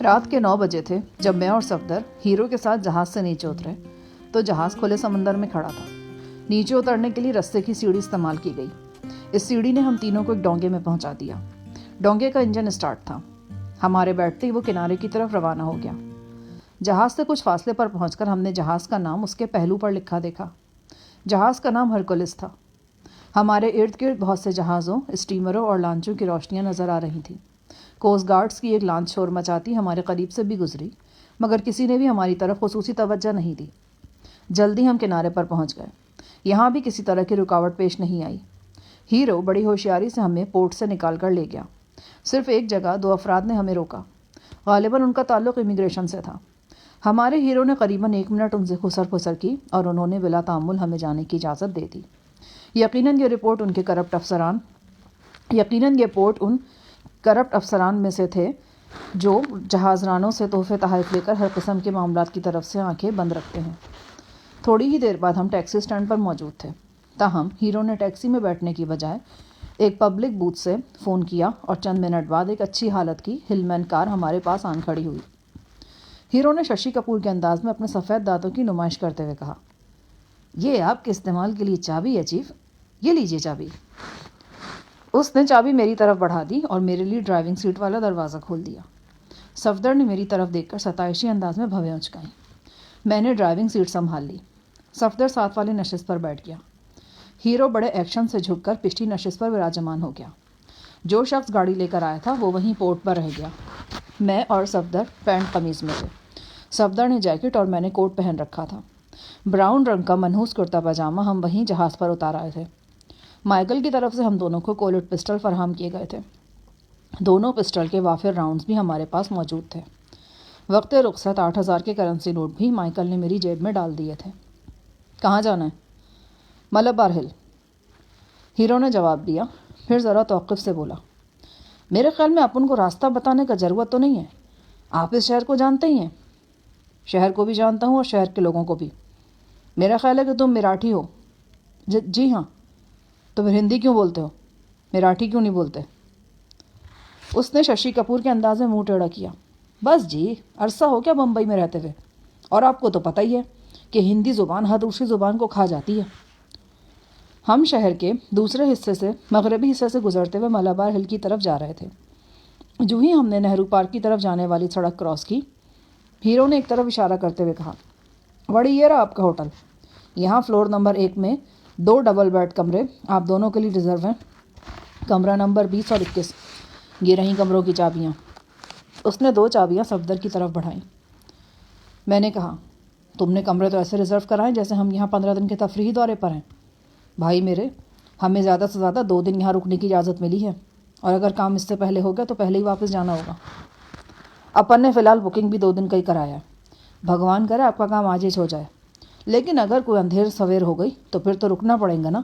رات کے 9 بجے تھے جب میں اور صفدر ہیرو کے ساتھ جہاز سے نیچے اترے تو جہاز کھلے سمندر میں کھڑا تھا۔ نیچے اترنے کے لیے رستے کی سیڑھی استعمال کی گئی۔ اس سیڑھی نے ہم تینوں کو ایک ڈونگے میں پہنچا دیا۔ ڈونگے کا انجن اسٹارٹ تھا۔ ہمارے بیٹھتے ہی وہ کنارے کی طرف روانہ ہو گیا۔ جہاز سے کچھ فاصلے پر پہنچ کر ہم نے جہاز کا نام اس کے پہلو پر لکھا دیکھا۔ جہاز کا نام ہرکولس تھا۔ ہمارے ارد گرد بہت سے جہازوں، اسٹیمروں اور لانچوں کی روشنیاں نظر آ رہی تھیں۔ کوسٹ گارڈز کی ایک لانچ شور مچاتی ہمارے قریب سے بھی گزری، مگر کسی نے بھی ہماری طرف خصوصی توجہ نہیں دی۔ جلدی ہم کنارے پر پہنچ گئے۔ یہاں بھی کسی طرح کی رکاوٹ پیش نہیں آئی۔ ہیرو بڑی ہوشیاری سے ہمیں پورٹ سے نکال کر لے گیا۔ صرف ایک جگہ 2 افراد نے ہمیں روکا۔ غالباً ان کا تعلق امیگریشن سے تھا۔ ہمارے ہیرو نے قریباً 1 منٹ ان سے خسر پھسر کی اور انہوں نے بلا تعامل ہمیں جانے کی اجازت دے دی۔ یقیناً یہ پورٹ ان کرپٹ افسران میں سے تھے جو جہاز رانوں سے تحفے تحائف لے کر ہر قسم کے معاملات کی طرف سے آنکھیں بند رکھتے ہیں۔ تھوڑی ہی دیر بعد ہم ٹیکسی اسٹینڈ پر موجود تھے۔ تاہم ہیرو نے ٹیکسی میں بیٹھنے کی بجائے ایک پبلک بوتھ سے فون کیا اور چند منٹ بعد ایک اچھی حالت کی ہلمین کار ہمارے پاس آن کھڑی ہوئی۔ ہیرو نے ششی کپور کے انداز میں اپنے سفید دانتوں کی نمائش کرتے ہوئے کہا، یہ آپ کے استعمال کے لیے چابی ہے چیف، یہ لیجیے چابی۔ اس نے چابی میری طرف بڑھا دی اور میرے لیے ڈرائیونگ سیٹ والا دروازہ کھول دیا۔ صفدر نے میری طرف دیکھ کر ستائشی انداز میں بھویں اچکائیں۔ میں نے ڈرائیونگ سیٹ سنبھال لی۔ صفدر ساتھ والی نشست پر بیٹھ گیا۔ ہیرو بڑے ایکشن سے جھک کر پچھلی نشست پر وراجمان ہو گیا۔ جو شخص گاڑی لے کر آیا تھا وہ وہیں پورٹ پر رہ گیا۔ میں اور صفدر پینٹ قمیض میں تھے۔ صفدر نے جیکٹ اور میں نے کوٹ پہن رکھا تھا۔ براؤن رنگ کا منحوس کرتا پاجامہ ہم وہیں جہاز پر اتار آئے تھے۔ مائیکل کی طرف سے ہم دونوں کو کولٹ پسٹل فراہم کیے گئے تھے۔ دونوں پسٹل کے وافر راؤنڈز بھی ہمارے پاس موجود تھے۔ وقت رخصت 8000 کے کرنسی نوٹ بھی مائیکل نے میری جیب میں ڈال دیے تھے۔ کہاں جانا ہے؟ ملبار ہل، ہیرو نے جواب دیا، پھر ذرا توقف سے بولا، میرے خیال میں اپن کو راستہ بتانے کا ضرورت تو نہیں ہے، آپ اس شہر کو جانتے ہی ہیں۔ شہر کو بھی جانتا ہوں اور شہر کے لوگوں کو بھی۔ میرا خیال ہے کہ تم مراٹھی ہو۔ جی ہاں۔ تو پھر ہندی کیوں بولتے ہو؟ مراٹھی کیوں نہیں بولتے؟ اس نے ششی کپور کے انداز میں منہ ٹیڑھا کیا۔ بس جی، عرصہ ہو گیا بمبئی میں رہتے ہوئے، اور آپ کو تو پتہ ہی ہے کہ ہندی زبان ہر دوسری زبان کو کھا جاتی ہے۔ ہم شہر کے دوسرے حصے سے مغربی حصے سے گزرتے ہوئے ملبار ہل کی طرف جا رہے تھے۔ جو ہی ہم نے نہرو پارک کی طرف جانے والی سڑک کراس کی، ہیرو نے ایک طرف اشارہ کرتے ہوئے کہا، وڑی یہ رہا آپ کا ہوٹل۔ یہاں فلور نمبر 1 میں 2 ڈبل بیڈ کمرے آپ دونوں کے لیے ریزرو ہیں، کمرہ نمبر 20 اور 21۔ یہ رہیں کمروں کی چابیاں۔ اس نے 2 چابیاں صفدر کی طرف بڑھائیں۔ میں نے کہا، تم نے کمرے تو ایسے ریزرو کرائیں جیسے ہم یہاں 15 دن کے تفریحی دورے پر ہیں۔ بھائی میرے، ہمیں زیادہ سے زیادہ 2 دن یہاں رکنے کی اجازت ملی ہے، اور اگر کام اس سے پہلے ہو گیا تو پہلے ہی واپس جانا ہوگا۔ اپن نے فی الحال بکنگ بھی 2 دن کا ہی کرایا ہے۔ بھگوان کرے آپ کا کام آج ہی ہو جائے، لیکن اگر کوئی اندھیر سویر ہو گئی تو پھر تو رکنا پڑے گا نا۔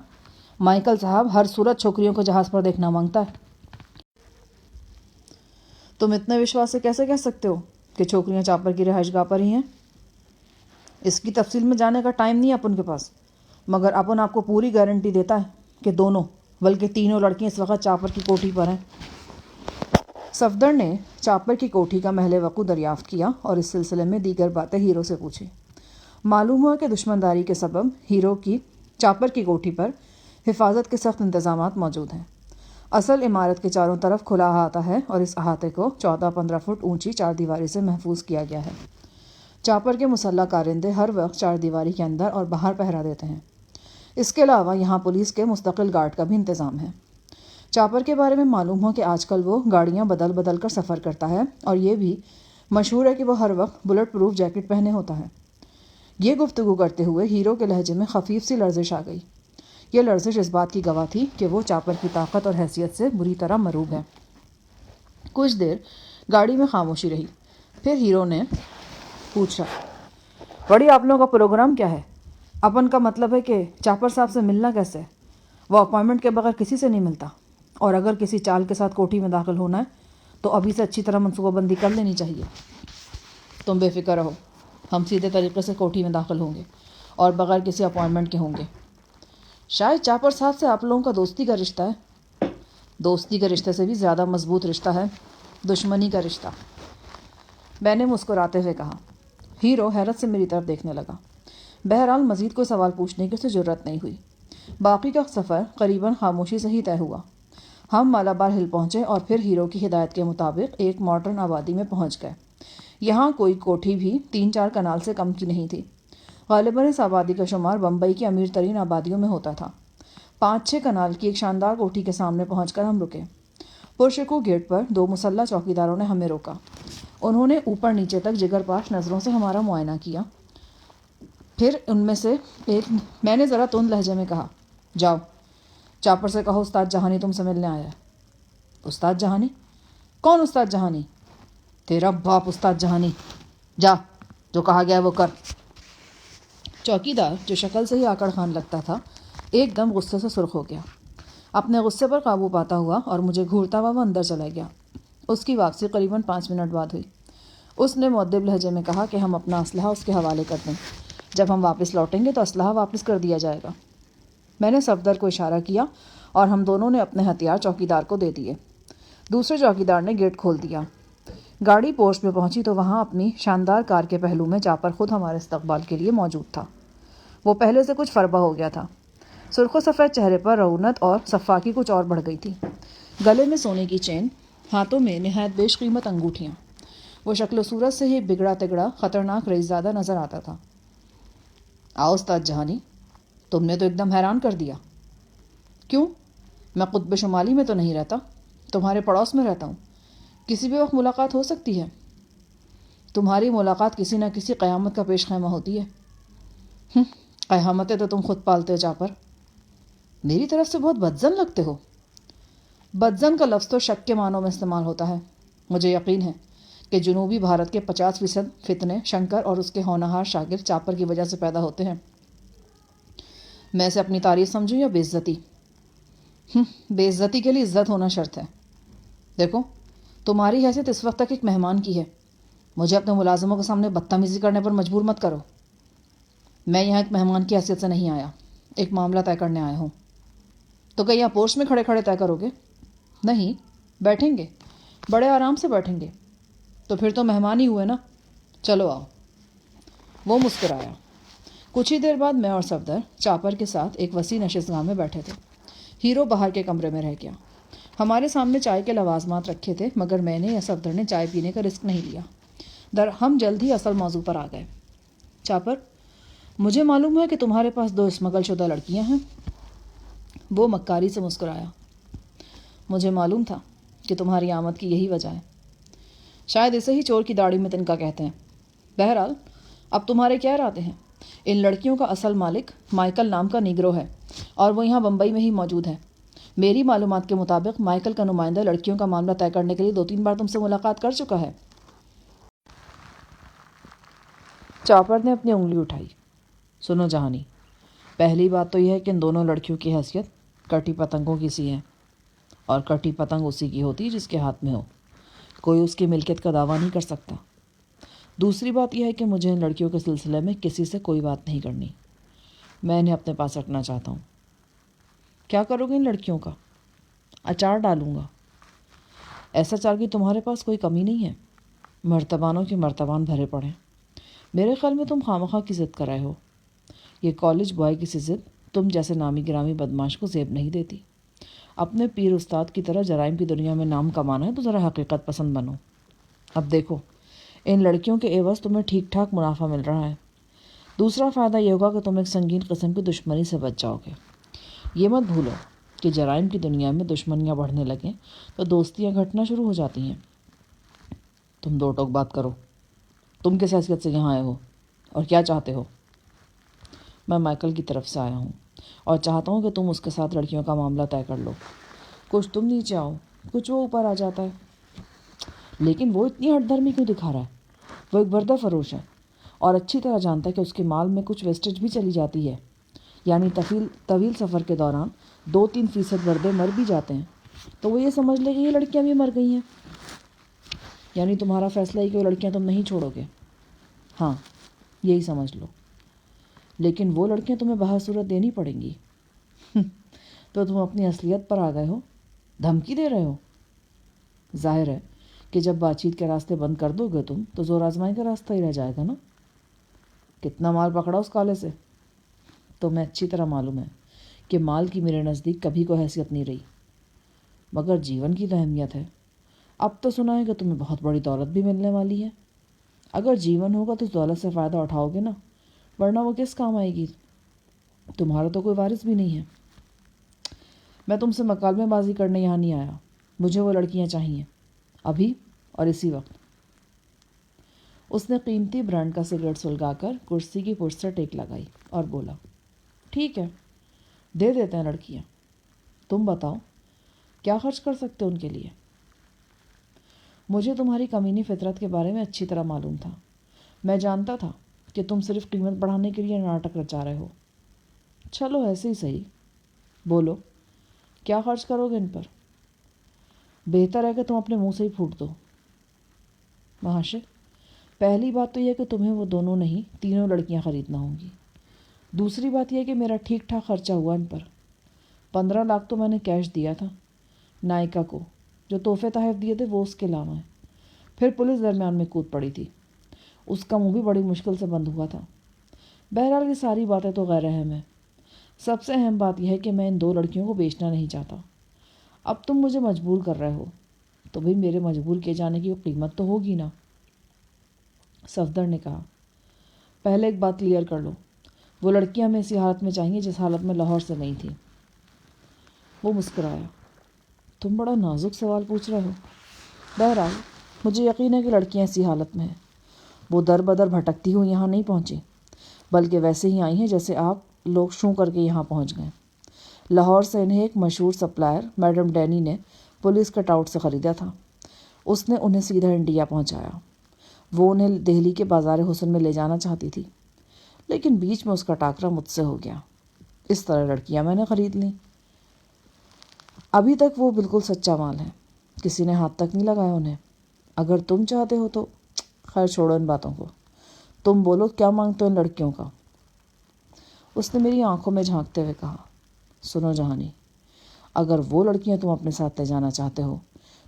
مائیکل صاحب ہر صورت چھوکریوں کو جہاز پر دیکھنا مانگتا ہے۔ تم اتنے وشواس سے کیسے کہہ سکتے ہو کہ چھوکریاں چاپر کی رہائش گاہ پر ہی ہیں؟ اس کی تفصیل میں جانے کا ٹائم نہیں ہے اپن کے پاس، مگر اپن آپ کو پوری گارنٹی دیتا ہے کہ دونوں بلکہ تینوں لڑکیاں اس وقت چاپر کی کوٹھی پر ہیں۔ صفدر نے چاپر کی کوٹھی کا محل وقوع دریافت کیا اور اس سلسلے میں دیگر باتیں ہیرو سے پوچھی۔ معلوم ہوا کہ دشمنداری کے سبب ہیرو کی چاپر کی کوٹھی پر حفاظت کے سخت انتظامات موجود ہیں۔ اصل عمارت کے چاروں طرف کھلا احاطہ ہے اور اس احاطے کو 14-15 فٹ اونچی 4 دیواری سے محفوظ کیا گیا ہے۔ چاپر کے مسلح کارندے ہر وقت 4 دیواری کے اندر اور باہر پہرا دیتے ہیں۔ اس کے علاوہ یہاں پولیس کے مستقل گارڈ کا بھی انتظام ہے۔ چاپر کے بارے میں معلوم ہو کہ آج کل وہ گاڑیاں بدل بدل کر سفر کرتا ہے، اور یہ بھی مشہور ہے کہ وہ ہر وقت بلٹ پروف جیکٹ پہنے ہوتا ہے۔ یہ گفتگو کرتے ہوئے ہیرو کے لہجے میں خفیف سی لرزش آ گئی۔ یہ لرزش اس بات کی گواہ تھی کہ وہ چاپر کی طاقت اور حیثیت سے بری طرح مروب ہے۔ کچھ دیر گاڑی میں خاموشی رہی، پھر ہیرو نے پوچھا، بڑی آپ لوگوں کا پروگرام کیا ہے؟ اپن کا مطلب ہے کہ چاپر صاحب سے ملنا کیسے؟ وہ اپائنٹمنٹ کے بغیر کسی سے نہیں ملتا، اور اگر کسی چال کے ساتھ کوٹھی میں داخل ہونا ہے تو ابھی سے اچھی طرح منصوبہ بندی کر لینی چاہیے۔ تم بے فکر رہو، ہم سیدھے طریقے سے کوٹھی میں داخل ہوں گے اور بغیر کسی اپائنٹمنٹ کے ہوں گے۔ شاید چاپر صاحب سے آپ لوگوں کا دوستی کا رشتہ ہے۔ دوستی کے رشتے سے بھی زیادہ مضبوط رشتہ ہے دشمنی کا رشتہ۔ میں نے مسکراتے ہوئے کہا۔ ہیرو حیرت سے میری طرف دیکھنے لگا۔ بہرحال مزید کوئی سوال پوچھنے کی اسے جرت نہیں ہوئی۔ باقی کا سفر قریباً خاموشی سے ہی طے ہوا۔ ہم مالابار ہل پہنچے اور پھر ہیرو کی ہدایت کے مطابق ایک ماڈرن آبادی میں پہنچ گئے۔ یہاں کوئی کوٹھی بھی 3-4 کنال سے کم کی نہیں تھی۔ غالباً اس آبادی کا شمار بمبئی کی امیر ترین آبادیوں میں ہوتا تھا۔ 5-6 کنال کی ایک شاندار کوٹھی کے سامنے پہنچ کر ہم رکے۔ پرشکو گیٹ پر 2 مسلح چوکیداروں نے ہمیں روکا۔ انہوں نے اوپر نیچے تک جگر پاش نظروں سے ہمارا معائنہ کیا۔ پھر ان میں سے میں نے ذرا تند لہجے میں کہا، جاؤ چاپر سے کہو استاد جہانی تم سے ملنے آیا ہے۔ استاد جہانی؟ کون استاد جہانی؟ تیرا باپ استاد جہانی۔ جا، جو کہا گیا ہے وہ کر۔ چوکیدار، جو شکل سے ہی آکڑ خان لگتا تھا، ایک دم غصے سے سرخ ہو گیا۔ اپنے غصے پر قابو پاتا ہوا اور مجھے گھورتا ہوا وہ اندر چلا گیا۔ اس کی واپسی قریباً 5 منٹ بعد ہوئی۔ اس نے مؤدب لہجے میں کہا کہ ہم اپنا اسلحہ اس کے حوالے کر دیں۔ جب ہم واپس لوٹیں گے تو اسلحہ واپس کر دیا جائے گا۔ میں نے صفدر کو اشارہ کیا اور ہم دونوں نے اپنے ہتھیار چوکیدار کو دے دیے۔ دوسرے چوکیدار نے گیٹ کھول دیا۔ گاڑی پوسٹ میں پہنچی تو وہاں اپنی شاندار کار کے پہلو میں چاپر خود ہمارے استقبال کے لیے موجود تھا۔ وہ پہلے سے کچھ فربہ ہو گیا تھا۔ سرخ و سفید چہرے پر رعونت اور صفاکی کچھ اور بڑھ گئی تھی۔ گلے میں سونے کی چین، ہاتھوں میں نہایت بیش قیمت انگوٹھیاں۔ وہ شکل و صورت سے ہی بگڑا تگڑا خطرناک رئیس زادہ نظر آتا تھا۔ آؤ استاد جہانی، تم نے تو ایک دم حیران کر دیا۔ کیوں؟ میں قطب شمالی میں تو نہیں رہتا، تمہارے پڑوس میں رہتا ہوں۔ کسی بھی وقت ملاقات ہو سکتی ہے۔ تمہاری ملاقات کسی نہ کسی قیامت کا پیش خیمہ ہوتی ہے۔ قیامتیں تو تم خود پالتے ہو چاپر۔ میری طرف سے بہت بدظن لگتے ہو۔ بدظن کا لفظ تو شک کے معنوں میں استعمال ہوتا ہے۔ مجھے یقین ہے کہ جنوبی بھارت کے 50% فتنے شنکر اور اس کے ہونہار شاگرد چاپر کی وجہ سے پیدا ہوتے ہیں۔ میں اسے اپنی تعریف سمجھوں یا بے عزتی؟ بے عزتی کے لیے عزت ہونا شرط ہے۔ دیکھو، تمہاری حیثیت اس وقت تک ایک مہمان کی ہے۔ مجھے اپنے ملازموں کے سامنے بدتمیزی کرنے پر مجبور مت کرو۔ میں یہاں ایک مہمان کی حیثیت سے نہیں آیا، ایک معاملہ طے کرنے آیا ہوں۔ تو کیا یہاں پوسٹ میں کھڑے کھڑے طے کرو گے؟ نہیں، بیٹھیں گے، بڑے آرام سے بیٹھیں گے۔ تو پھر تو مہمان ہی ہوئے نا۔ چلو آؤ۔ وہ مسکرایا۔ کچھ ہی دیر بعد میں اور صفدر چاپر کے ساتھ ایک وسیع نشستگاہ میں بیٹھے تھے۔ ہیرو باہر کے کمرے میں رہ گیا۔ ہمارے سامنے چائے کے لوازمات رکھے تھے، مگر میں نے یا صفدر نے چائے پینے کا رسک نہیں لیا۔ ہم جلد ہی اصل موضوع پر آ گئے۔ چاپر، مجھے معلوم ہے کہ تمہارے پاس 2 اسمگل شدہ لڑکیاں ہیں۔ وہ مکاری سے مسکرایا۔ مجھے معلوم تھا کہ تمہاری آمد کی یہی وجہ ہے۔ شاید اسے ہی چور کی داڑھی میں تنکا کہتے ہیں۔ بہرحال، اب تمہارے کیا ارادے ہیں؟ ان لڑکیوں کا اصل مالک مائیکل نام کا نیگرو ہے اور وہ یہاں بمبئی میں ہی موجود ہے۔ میری معلومات کے مطابق مائیکل کا نمائندہ لڑکیوں کا معاملہ طے کرنے کے لیے 2-3 بار تم سے ملاقات کر چکا ہے۔ چاپر نے اپنی انگلی اٹھائی۔ سنو جہانی، پہلی بات تو یہ ہے کہ ان دونوں لڑکیوں کی حیثیت کٹی پتنگوں کی سی ہے، اور کٹی پتنگ اسی کی ہوتی ہے جس کے ہاتھ میں ہو۔ کوئی اس کی ملکیت کا دعویٰ نہیں کر سکتا۔ دوسری بات یہ ہے کہ مجھے ان لڑکیوں کے سلسلے میں کسی سے کوئی بات نہیں کرنی۔ میں انہیں اپنے پاس رکھنا چاہتا ہوں۔ کیا کرو گے ان لڑکیوں کا؟ اچار ڈالوں گا۔ ایسا چار کی تمہارے پاس کوئی کمی نہیں ہے۔ مرتبانوں کے مرتبان بھرے پڑے۔ میرے خیال میں تم خواہ کی ضد کر رہے ہو۔ یہ کالج بوائے کی سی ضد تم جیسے نامی گرامی بدماش کو زیب نہیں دیتی۔ اپنے پیر استاد کی طرح جرائم کی دنیا میں نام کمانا ہے تو ذرا حقیقت پسند بنو۔ اب دیکھو، ان لڑکیوں کے عوض تمہیں ٹھیک ٹھاک منافع مل رہا ہے۔ دوسرا فائدہ یہ ہوگا کہ تم ایک سنگین قسم کی دشمنی سے بچ جاؤ گے۔ یہ مت بھولو کہ جرائم کی دنیا میں دشمنیاں بڑھنے لگیں تو دوستیاں گھٹنا شروع ہو جاتی ہیں۔ تم 2 ٹوک بات کرو۔ تم کس حیثیت سے یہاں آئے ہو اور کیا چاہتے ہو؟ میں مائیکل کی طرف سے آیا ہوں اور چاہتا ہوں کہ تم اس کے ساتھ لڑکیوں کا معاملہ طے کر لو۔ کچھ تم نیچے آؤ، کچھ وہ اوپر آ جاتا ہے۔ لیکن وہ اتنی ہٹ دھرمی کیوں دکھا رہا ہے؟ وہ ایک بردہ فروش ہے اور اچھی طرح جانتا ہے کہ اس کے مال میں کچھ ویسٹیج بھی چلی جاتی ہے، یعنی طویل سفر کے دوران 2-3% بردے مر بھی جاتے ہیں۔ تو وہ یہ سمجھ لے کہ یہ لڑکیاں بھی مر گئی ہیں۔ یعنی تمہارا فیصلہ ہے کہ وہ لڑکیاں تم نہیں چھوڑو گے؟ ہاں، یہی سمجھ لو۔ لیکن وہ لڑکیاں تمہیں بہر صورت دینی پڑیں گی۔ تو تم اپنی اصلیت پر آ گئے ہو، دھمکی دے رہے ہو۔ ظاہر ہے کہ جب بات چیت کے راستے بند کر دو گے تم تو زور آزمائی کا راستہ ہی رہ جائے گا نا۔ کتنا مال پکڑا اس کالے سے؟ تمہیں اچھی طرح معلوم ہے کہ مال کی میرے نزدیک کبھی کوئی حیثیت نہیں رہی، مگر جیون کی تو اہمیت ہے۔ اب تو سنا ہے کہ تمہیں بہت بڑی دولت بھی ملنے والی ہے۔ اگر جیون ہوگا تو اس دولت سے فائدہ اٹھاؤ گے نا، ورنہ وہ کس کام آئے گی؟ تمہارا تو کوئی وارث بھی نہیں ہے۔ میں تم سے مکالمے بازی کرنے یہاں نہیں آیا، مجھے وہ لڑکیاں چاہیے، ابھی اور اسی وقت۔ اس نے قیمتی برانڈ کا سگریٹ سلگا کر کرسی کی پشت سے ٹیک لگائی اور بولا، ٹھیک ہے، دے دیتے ہیں لڑکیاں۔ تم بتاؤ کیا خرچ کر سکتے ان کے لیے؟ مجھے تمہاری کمینی فطرت کے بارے میں اچھی طرح معلوم تھا۔ میں جانتا تھا کہ تم صرف قیمت بڑھانے کے لیے ناٹک رچا رہے ہو۔ چلو ایسے ہی صحیح، بولو کیا خرچ کرو گے ان پر؟ بہتر ہے کہ تم اپنے منہ سے ہی پھوٹ دو۔ مہاشے، پہلی بات تو یہ کہ تمہیں وہ دونوں نہیں 3 لڑکیاں خریدنا ہوں گی۔ دوسری بات یہ کہ میرا ٹھیک ٹھاک خرچہ ہوا ان پر۔ 15 لاکھ تو میں نے کیش دیا تھا نائکا کو، جو تحفے تحائف دیے تھے وہ اس کے علاوہ ہیں۔ پھر پولیس درمیان میں کود پڑی تھی، اس کا منہ بھی بڑی مشکل سے بند ہوا تھا۔ بہرحال یہ ساری باتیں تو غیر اہم ہیں۔ سب سے اہم بات یہ ہے کہ میں ان 2 لڑکیوں کو بیچنا نہیں چاہتا۔ اب تم مجھے مجبور کر رہے ہو تو بھی میرے مجبور کیے جانے کی قیمت تو ہوگی نا۔ صفدر نے کہا، پہلے ایک بات کلیئر کر لو، وہ لڑکیاں ہمیں اسی حالت میں چاہیے جس حالت میں لاہور سے گئی تھیں۔ وہ مسکرایا، تم بڑا نازک سوال پوچھ رہے ہو۔ بہرحال مجھے یقین ہے کہ لڑکیاں اسی حالت میں ہیں۔ وہ در بدر بھٹکتی ہوئی یہاں نہیں پہنچی، بلکہ ویسے ہی آئی ہیں جیسے آپ لوگ شوں کر کے یہاں پہنچ گئے۔ لاہور سے انہیں ایک مشہور سپلائر میڈم ڈینی نے پولیس کٹ آؤٹ سے خریدا تھا۔ اس نے انہیں سیدھا انڈیا پہنچایا۔ وہ انہیں دہلی کے بازار حسن میں لے جانا چاہتی تھی، لیکن بیچ میں اس کا ٹاکرا مجھ سے ہو گیا۔ اس طرح لڑکیاں میں نے خرید لیں۔ ابھی تک وہ بالکل سچا مال ہے، کسی نے ہاتھ تک نہیں لگایا انہیں۔ اگر تم چاہتے ہو تو خیر چھوڑو ان باتوں کو، تم بولو کیا مانگتے ہو ان لڑکیوں کا؟ اس نے میری آنکھوں میں جھانکتے ہوئے کہا، سنو جہانی، اگر وہ لڑکیاں تم اپنے ساتھ لے جانا چاہتے ہو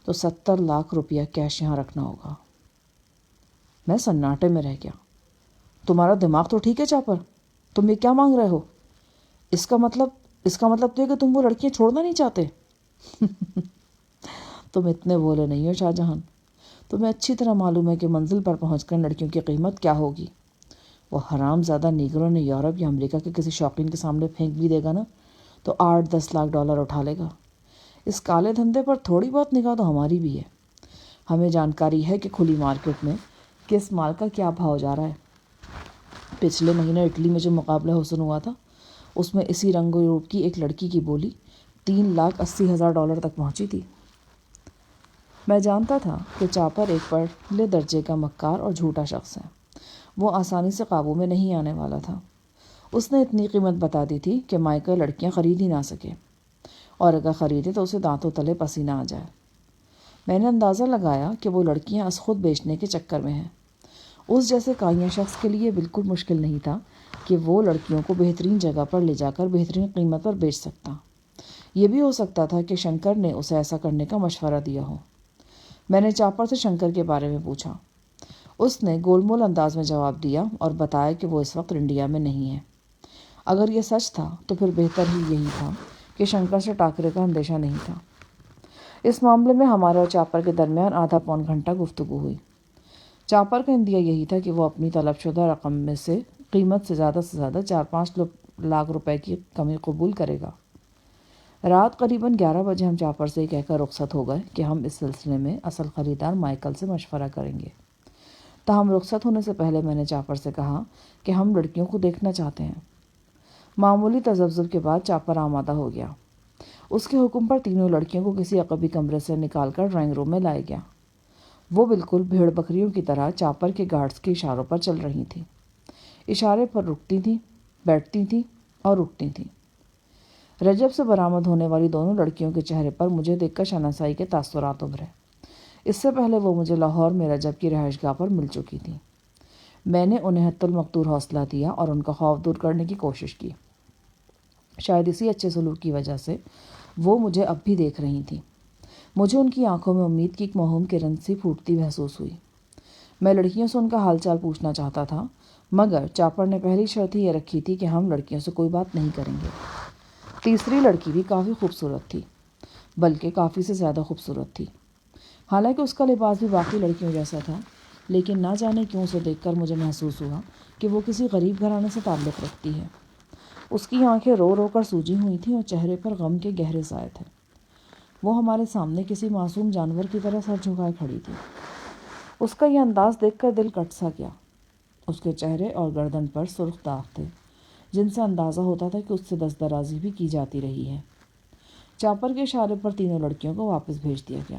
تو 70 لاکھ روپیہ کیش یہاں رکھنا ہوگا۔ میں سناٹے میں رہ گیا۔ تمہارا دماغ تو ٹھیک ہے چاپر، تم یہ کیا مانگ رہے ہو؟ اس کا مطلب تو یہ کہ تم وہ لڑکیاں چھوڑنا نہیں چاہتے۔ تم اتنے بولے نہیں ہو شاہ جہان، تمہیں اچھی طرح معلوم ہے کہ منزل پر پہنچ کر لڑکیوں کی قیمت کیا ہوگی۔ وہ حرام زادہ نیگروں نے یورپ یا امریکہ کے کسی شوقین کے سامنے پھینک بھی دے گا نا تو 8-10 لاکھ ڈالر اٹھا لے گا۔ اس کالے دھندے پر تھوڑی بہت نگاہ تو ہماری بھی ہے۔ ہمیں جانکاری ہے کہ کھلی مارکیٹ میں کس مال کا کیا بھاؤ جا رہا ہے۔ پچھلے مہینے اٹلی میں جو مقابلہ حسن ہوا تھا، اس میں اسی رنگ و روپ کی ایک لڑکی کی بولی 3,80,000 ڈالر تک پہنچی تھی۔ میں جانتا تھا کہ چاپر ایک پہلے درجے کا مکار اور جھوٹا شخص ہے، وہ آسانی سے قابو میں نہیں آنے والا تھا۔ اس نے اتنی قیمت بتا دی تھی کہ مائیکل لڑکیاں خرید ہی نہ سکے، اور اگر خریدے تو اسے دانتوں تلے پسینہ آ جائے۔ میں نے اندازہ لگایا کہ وہ لڑکیاں از خود بیچنے کے چکر میں ہیں۔ اس جیسے کائیں شخص کے لیے بالکل مشکل نہیں تھا کہ وہ لڑکیوں کو بہترین جگہ پر لے جا کر بہترین قیمت پر بیچ سکتا۔ یہ بھی ہو سکتا تھا کہ شنکر نے اسے ایسا کرنے کا مشورہ دیا ہو۔ میں نے چاپر سے شنکر کے بارے میں پوچھا۔ اس نے گول مول انداز میں جواب دیا اور بتایا کہ وہ اس وقت انڈیا میں نہیں ہے۔ اگر یہ سچ تھا تو پھر بہتر ہی یہی تھا کہ شنکر سے ٹاکرے کا اندیشہ نہیں تھا۔ اس معاملے میں ہمارے اور چاپر کے درمیان آدھا پون گھنٹہ گفتگو ہوئی۔ چاپر کا اندیہ یہی تھا کہ وہ اپنی طلب شدہ رقم میں سے قیمت سے زیادہ 4-5 لاکھ روپے کی کمی قبول کرے گا۔ رات قریباً 11 بجے ہم چاپر سے کہہ کر رخصت ہو گئے کہ ہم اس سلسلے میں اصل خریدار مائیکل سے مشورہ کریں گے۔ تاہم رخصت ہونے سے پہلے میں نے چاپر سے کہا کہ ہم لڑکیوں کو دیکھنا چاہتے ہیں۔ معمولی تذبذب کے بعد چاپر آمادہ ہو گیا۔ اس کے حکم پر 3 لڑکیوں کو کسی عقبی کمرے سے نکال کر ڈرائنگ روم میں لایا گیا۔ وہ بالکل بھیڑ بکریوں کی طرح چاپر کے گارڈز کے اشاروں پر چل رہی تھیں۔ اشارے پر رکتی تھیں، بیٹھتی تھیں اور اٹھتی تھیں۔ رجب سے برآمد ہونے والی دونوں لڑکیوں کے چہرے پر مجھے دیکھ کر شناسائی کے تاثرات ابھرے۔ اس سے پہلے وہ مجھے لاہور میں رجب کی رہائش گاہ پر مل چکی تھیں۔ میں نے انہیں حتی المقدور حوصلہ دیا اور ان کا خوف دور کرنے کی کوشش کی۔ شاید اسی اچھے سلوک کی وجہ سے وہ مجھے اب بھی دیکھ رہی تھیں۔ مجھے ان کی آنکھوں میں امید کی ایک موہوم کرن سی پھوٹتی محسوس ہوئی۔ میں لڑکیوں سے ان کا حال چال پوچھنا چاہتا تھا، مگر چاپڑ نے پہلی شرط ہی یہ رکھی تھی کہ ہم لڑکیوں سے کوئی بات نہیں کریں گے۔ تیسری لڑکی بھی کافی خوبصورت تھی، بلکہ کافی سے زیادہ خوبصورت تھی۔ حالانکہ اس کا لباس بھی باقی لڑکیوں جیسا تھا، لیکن نہ جانے کیوں اسے دیکھ کر مجھے محسوس ہوا کہ وہ کسی غریب گھرانے سے تعلق رکھتی ہے۔ اس کی آنکھیں رو رو کر سوجی ہوئی تھیں اور چہرے پر غم کے گہرے سائے تھے۔ وہ ہمارے سامنے کسی معصوم جانور کی طرح سر جھکائے کھڑی تھی۔ اس کا یہ انداز دیکھ کر دل کٹ سا گیا۔ اس کے چہرے اور گردن پر سرخ داغ تھے، جن سے اندازہ ہوتا تھا کہ اس سے دست درازی بھی کی جاتی رہی ہے۔ چاپر کے اشارے پر تینوں لڑکیوں کو واپس بھیج دیا گیا۔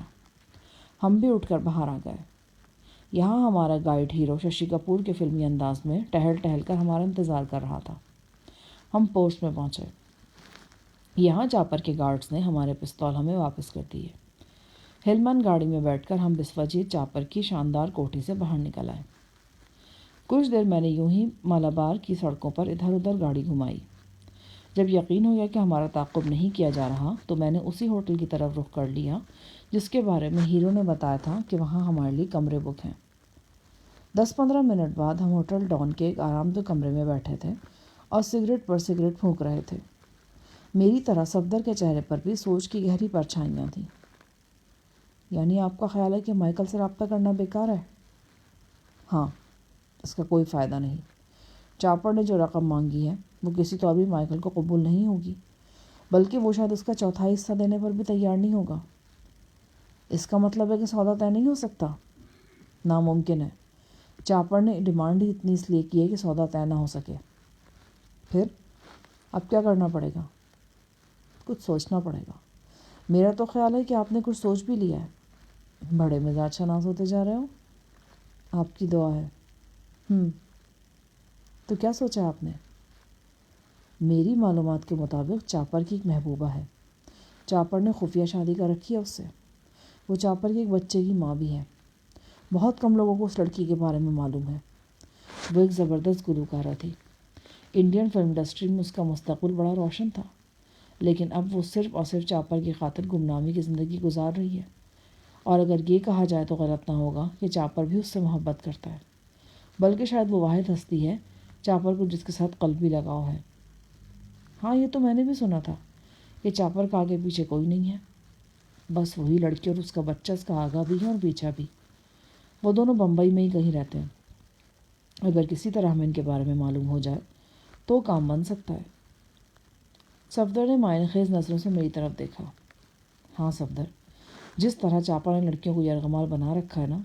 ہم بھی اٹھ کر باہر آ گئے۔ یہاں ہمارا گائیڈ ہیرو ششی کپور کے فلمی انداز میں ٹہل ٹہل کر ہمارا انتظار کر رہا تھا۔ ہم پوسٹ میں پہنچے۔ یہاں چاپر کے گارڈز نے ہمارے پستول ہمیں واپس کر دیے۔ ہلمن گاڑی میں بیٹھ کر ہم بسوجیت چاپر کی شاندار کوٹھی سے باہر نکل آئے۔ کچھ دیر میں نے یوں ہی مالابار کی سڑکوں پر ادھر ادھر گاڑی گھمائی۔ جب یقین ہو گیا کہ ہمارا تعاقب نہیں کیا جا رہا تو میں نے اسی ہوٹل کی طرف رخ کر لیا جس کے بارے میں ہیرو نے بتایا تھا کہ وہاں ہمارے لیے کمرے بک ہیں۔ 10-15 منٹ بعد ہم ہوٹل ڈان کے ایک آرام دہ کمرے میں بیٹھے تھے اور سگریٹ پر سگریٹ پھونک رہے تھے۔ میری طرح صفدر کے چہرے پر بھی سوچ کی گہری پرچھائیاں تھیں۔ یعنی آپ کا خیال ہے کہ مائیکل سے رابطہ کرنا بیکار ہے؟ ہاں، اس کا کوئی فائدہ نہیں۔ چاپڑ نے جو رقم مانگی ہے وہ کسی طور بھی مائیکل کو قبول نہیں ہوگی، بلکہ وہ شاید اس کا چوتھائی حصہ دینے پر بھی تیار نہیں ہوگا۔ اس کا مطلب ہے کہ سودا طے نہیں ہو سکتا؟ ناممکن ہے۔ چاپڑ نے ڈیمانڈ ہی اتنی اس لیے کی ہے کہ سودا طے نہ ہو سکے۔ پھر اب کیا کرنا پڑے گا؟ کچھ سوچنا پڑے گا۔ میرا تو خیال ہے کہ آپ نے کچھ سوچ بھی لیا ہے۔ بڑے مزاج شناس ہوتے جا رہے ہو۔ آپ کی دعا ہے۔ تو کیا سوچا آپ نے؟ میری معلومات کے مطابق چاپر کی ایک محبوبہ ہے۔ چاپڑ نے خفیہ شادی کر رکھی ہے اس سے۔ وہ چاپر کے ایک بچے کی ماں بھی ہے۔ بہت کم لوگوں کو اس لڑکی کے بارے میں معلوم ہے۔ وہ ایک زبردست گلوکارہ تھی۔ انڈین فلم انڈسٹری میں اس کا مستقبل بڑا روشن تھا، لیکن اب وہ صرف اور صرف چاپر کی خاطر گمنامی کی زندگی گزار رہی ہے۔ اور اگر یہ کہا جائے تو غلط نہ ہوگا کہ چاپر بھی اس سے محبت کرتا ہے، بلکہ شاید وہ واحد ہستی ہے چاپر کو جس کے ساتھ قلبی لگاؤ ہے۔ ہاں، یہ تو میں نے بھی سنا تھا کہ چاپر کا آگے پیچھے کوئی نہیں ہے، بس وہی لڑکی اور اس کا بچہ، اس کا آگا بھی ہے اور پیچھا بھی۔ وہ دونوں بمبئی میں ہی کہیں رہتے ہیں۔ اگر کسی طرح ہمیں ان کے بارے میں معلوم ہو جائے تو کام بن سکتا ہے۔ صفدر نے معنی خیز نظروں سے میری طرف دیکھا۔ ہاں صفدر، جس طرح چاپر نے لڑکیوں کو یرغمال بنا رکھا ہے نا،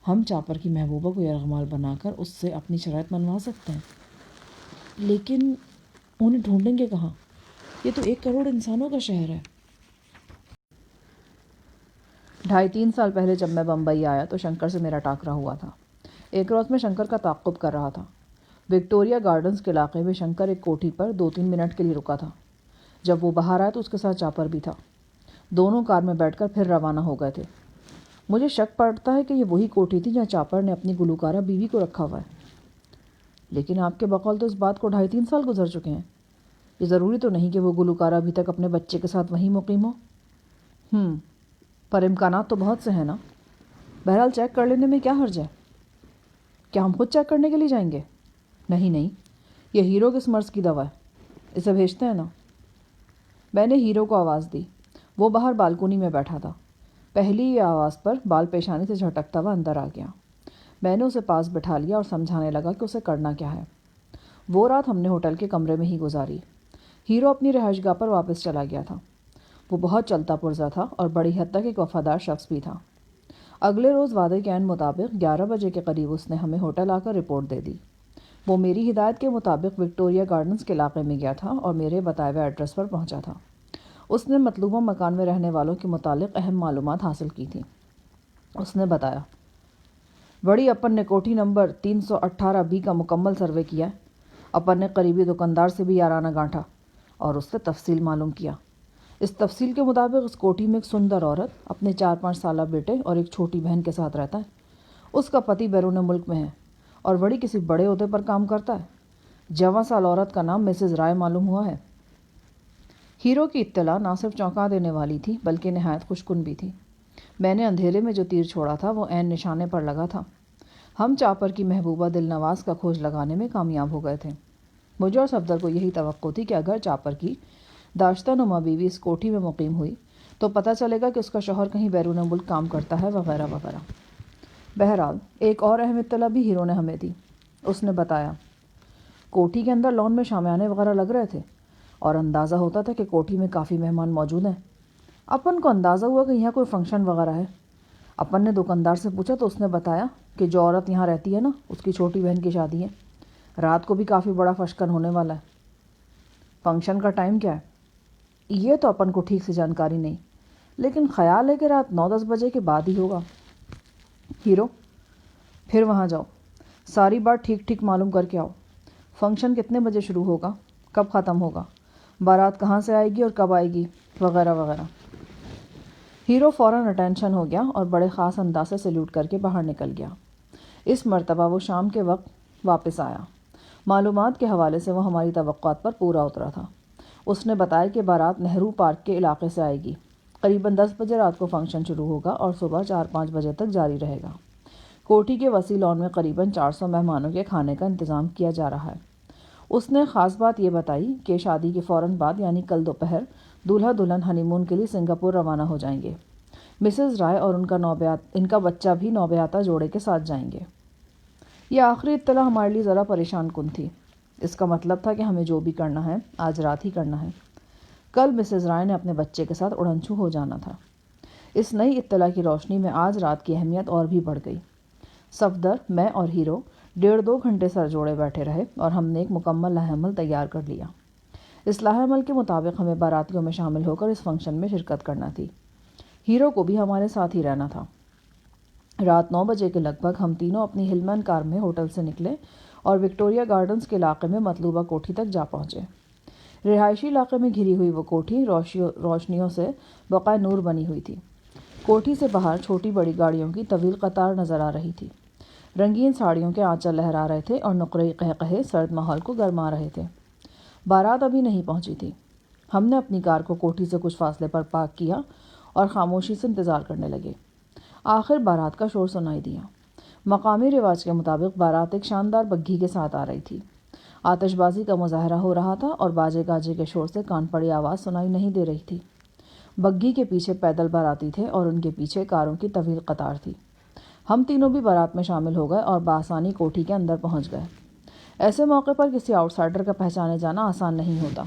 ہم چاپر کی محبوبہ کو یرغمال بنا کر اس سے اپنی شرائط منوا سکتے ہیں۔ لیکن انہیں ڈھونڈیں گے کہاں؟ یہ تو 1 کروڑ انسانوں کا شہر ہے۔ 2.5-3 سال پہلے جب میں بمبئی آیا تو شنکر سے میرا ٹاکرا ہوا تھا۔ ایک روز میں شنکر کا تعاقب کر رہا تھا۔ وکٹوریا گارڈنز کے علاقے میں شنکر ایک کوٹھی پر 2-3 منٹ کے لیے رکا تھا۔ جب وہ باہر آیا تو اس کے ساتھ چاپر بھی تھا۔ دونوں کار میں بیٹھ کر پھر روانہ ہو گئے تھے۔ مجھے شک پڑتا ہے کہ یہ وہی کوٹھی تھی جہاں چاپر نے اپنی گلوکارہ بیوی کو رکھا ہوا ہے۔ لیکن آپ کے بقول تو اس بات کو 2.5-3 سال گزر چکے ہیں۔ یہ ضروری تو نہیں کہ وہ گلوکارہ ابھی تک اپنے بچے کے ساتھ وہیں مقیم ہو۔ پر امکانات تو بہت سے ہیں نا۔ بہرحال چیک کر لینے میں کیا حرج ہے؟ کیا ہم خود چیک کرنے کے لیے جائیں گے؟ نہیں، یہ ہیرو کس مرض کی دوا ہے، اسے بھیجتے ہیں نا۔ میں نے ہیرو کو آواز دی۔ وہ باہر بالکونی میں بیٹھا تھا۔ پہلی ہی آواز پر بال پیشانی سے جھٹکتا ہوا اندر آ گیا۔ میں نے اسے پاس بٹھا لیا اور سمجھانے لگا کہ اسے کرنا کیا ہے۔ وہ رات ہم نے ہوٹل کے کمرے میں ہی گزاری۔ ہیرو اپنی رہائش گاہ پر واپس چلا گیا تھا۔ وہ بہت چلتا پرزا تھا اور بڑی حد تک ایک وفادار شخص بھی تھا۔ اگلے روز وعدے کے عین مطابق 11 بجے کے قریب اس نے ہمیں ہوٹل آ کر رپورٹ دے دی۔ وہ میری ہدایت کے مطابق وکٹوریا گارڈنز کے علاقے میں گیا تھا اور میرے بتائے ہوئے ایڈریس پر پہنچا تھا۔ اس نے مطلوبہ مکان میں رہنے والوں کے متعلق اہم معلومات حاصل کی تھیں۔ اس نے بتایا، بڑی اپن نے کوٹھی نمبر 318B کا مکمل سروے کیا۔ اپن نے قریبی دکاندار سے بھی یارانہ گانٹھا اور اس سے تفصیل معلوم کیا۔ اس تفصیل کے مطابق اس کوٹھی میں ایک سندر عورت اپنے 4-5 سالہ بیٹے اور ایک چھوٹی بہن کے ساتھ رہتا ہے۔ اس کا پتی بیرون ملک میں ہے اور بڑی کسی بڑے عہدے پر کام کرتا ہے۔ 11 سال عورت کا نام مسز رائے معلوم ہوا ہے۔ ہیرو کی اطلاع نہ صرف چونکا دینے والی تھی بلکہ نہایت خوشکن بھی تھی۔ میں نے اندھیرے میں جو تیر چھوڑا تھا وہ عین نشانے پر لگا تھا۔ ہم چاپر کی محبوبہ دل نواز کا کھوج لگانے میں کامیاب ہو گئے تھے۔ مجھے اور صفدر کو یہی توقع تھی کہ اگر چاپر کی داشتہ نما بیوی اس کوٹھی میں مقیم ہوئی تو پتہ چلے گا کہ اس کا شوہر کہیں بیرون ملک کام کرتا ہے وغیرہ وغیرہ۔ بہرحال ایک اور اہم اطلاع بھی ہیرو نے ہمیں دی۔ اس نے بتایا کوٹھی کے اندر لان میں شامیانے وغیرہ لگ رہے تھے اور اندازہ ہوتا تھا کہ کوٹھی میں کافی مہمان موجود ہیں۔ اپن کو اندازہ ہوا کہ یہاں کوئی فنکشن وغیرہ ہے۔ اپن نے دکاندار سے پوچھا تو اس نے بتایا کہ جو عورت یہاں رہتی ہے نا اس کی چھوٹی بہن کی شادی ہے، رات کو بھی کافی بڑا فشکن ہونے والا ہے۔ فنکشن کا ٹائم کیا ہے یہ تو اپن کو ٹھیک سے جانکاری نہیں، لیکن خیال ہے کہ رات 9-10 بجے کے بعد ہی ہوگا۔ ہیرو پھر وہاں جاؤ، ساری بات ٹھیک ٹھیک معلوم کر کے آؤ۔ فنکشن کتنے بجے شروع ہوگا، کب ختم ہوگا، بارات کہاں سے آئے گی اور کب آئے گی وغیرہ وغیرہ۔ ہیرو فوراً اٹینشن ہو گیا اور بڑے خاص انداز سے سلیوٹ کر کے باہر نکل گیا۔ اس مرتبہ وہ شام کے وقت واپس آیا۔ معلومات کے حوالے سے وہ ہماری توقعات پر پورا اترا تھا۔ اس نے بتایا کہ بارات نہرو پارک کے علاقے سے آئے گی۔ قریباً 10 بجے رات کو فنکشن شروع ہوگا اور صبح 4-5 بجے تک جاری رہے گا۔ کوٹھی کے وسیع لان میں قریباً 400 مہمانوں کے کھانے کا انتظام کیا جا رہا ہے۔ اس نے خاص بات یہ بتائی کہ شادی کے فوراً بعد یعنی کل دوپہر دولہا دلہن ہنی مون کے لیے سنگاپور روانہ ہو جائیں گے۔ مسز رائے اور ان کا بچہ بھی نوبیاتا جوڑے کے ساتھ جائیں گے۔ یہ آخری اطلاع ہمارے لیے ذرا پریشان کن تھی۔ اس کا مطلب تھا کہ ہمیں جو بھی کرنا ہے آج رات ہی کرنا ہے۔ کل مسز رائے نے اپنے بچے کے ساتھ اڑنچھو ہو جانا تھا۔ اس نئی اطلاع کی روشنی میں آج رات کی اہمیت اور بھی بڑھ گئی۔ صفدر، میں اور ہیرو 1.5-2 گھنٹے سر جوڑے بیٹھے رہے اور ہم نے ایک مکمل لائحہ عمل تیار کر لیا۔ اس لائحہ عمل کے مطابق ہمیں باراتیوں میں شامل ہو کر اس فنکشن میں شرکت کرنا تھی۔ ہیرو کو بھی ہمارے ساتھ ہی رہنا تھا۔ رات 9 بجے کے لگ بھگ ہم تینوں اپنی ہلمین کار میں ہوٹل سے نکلے اور وکٹوریہ گارڈنز کے علاقے میں مطلوبہ کوٹھی تک جا پہنچے۔ رہائشی علاقے میں گھری ہوئی وہ کوٹھی روشنیوں سے بقائے نور بنی ہوئی تھی۔ کوٹھی سے باہر چھوٹی بڑی گاڑیوں کی طویل قطار نظر آ رہی تھی۔ رنگین ساڑیوں کے آنچل لہرا رہے تھے اور نقرئی قہقہے سرد ماحول کو گرما رہے تھے۔ بارات ابھی نہیں پہنچی تھی۔ ہم نے اپنی کار کو کوٹھی سے کچھ فاصلے پر پارک کیا اور خاموشی سے انتظار کرنے لگے۔ آخر بارات کا شور سنائی دیا۔ مقامی رواج کے مطابق بارات ایک شاندار بگھی کے ساتھ آ رہی تھی۔ آتش بازی کا مظاہرہ ہو رہا تھا اور باجے گاجے کے شور سے کان پڑی آواز سنائی نہیں دے رہی تھی۔ بگھی کے پیچھے پیدل باراتی تھے اور ان کے پیچھے کاروں کی طویل قطار تھی۔ ہم تینوں بھی بارات میں شامل ہو گئے اور بآسانی کوٹھی کے اندر پہنچ گئے۔ ایسے موقع پر کسی آؤٹ سائڈر کا پہچانے جانا آسان نہیں ہوتا،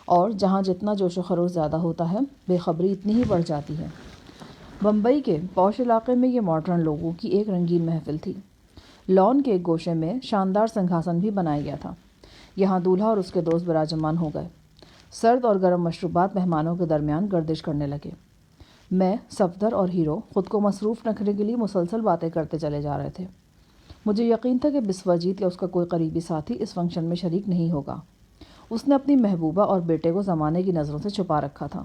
اور جہاں جتنا جوش و خروش زیادہ ہوتا ہے بے خبری اتنی ہی بڑھ جاتی ہے۔ بمبئی کے پوش علاقے میں یہ ماڈرن لوگوں کی ایک رنگین محفل تھی۔ لان کے ایک گوشے میں شاندار سنگھاسن بھی بنایا گیا تھا۔ یہاں دولہا اور اس کے دوست براجمان ہو گئے۔ سرد اور گرم مشروبات مہمانوں کے درمیان گردش کرنے لگے۔ میں، صفدر اور ہیرو خود کو مصروف رکھنے کے لیے مسلسل باتیں کرتے چلے جا رہے تھے۔ مجھے یقین تھا کہ بسواجیت یا اس کا کوئی قریبی ساتھی اس فنکشن میں شریک نہیں ہوگا۔ اس نے اپنی محبوبہ اور بیٹے کو زمانے کی نظروں سے چھپا رکھا تھا۔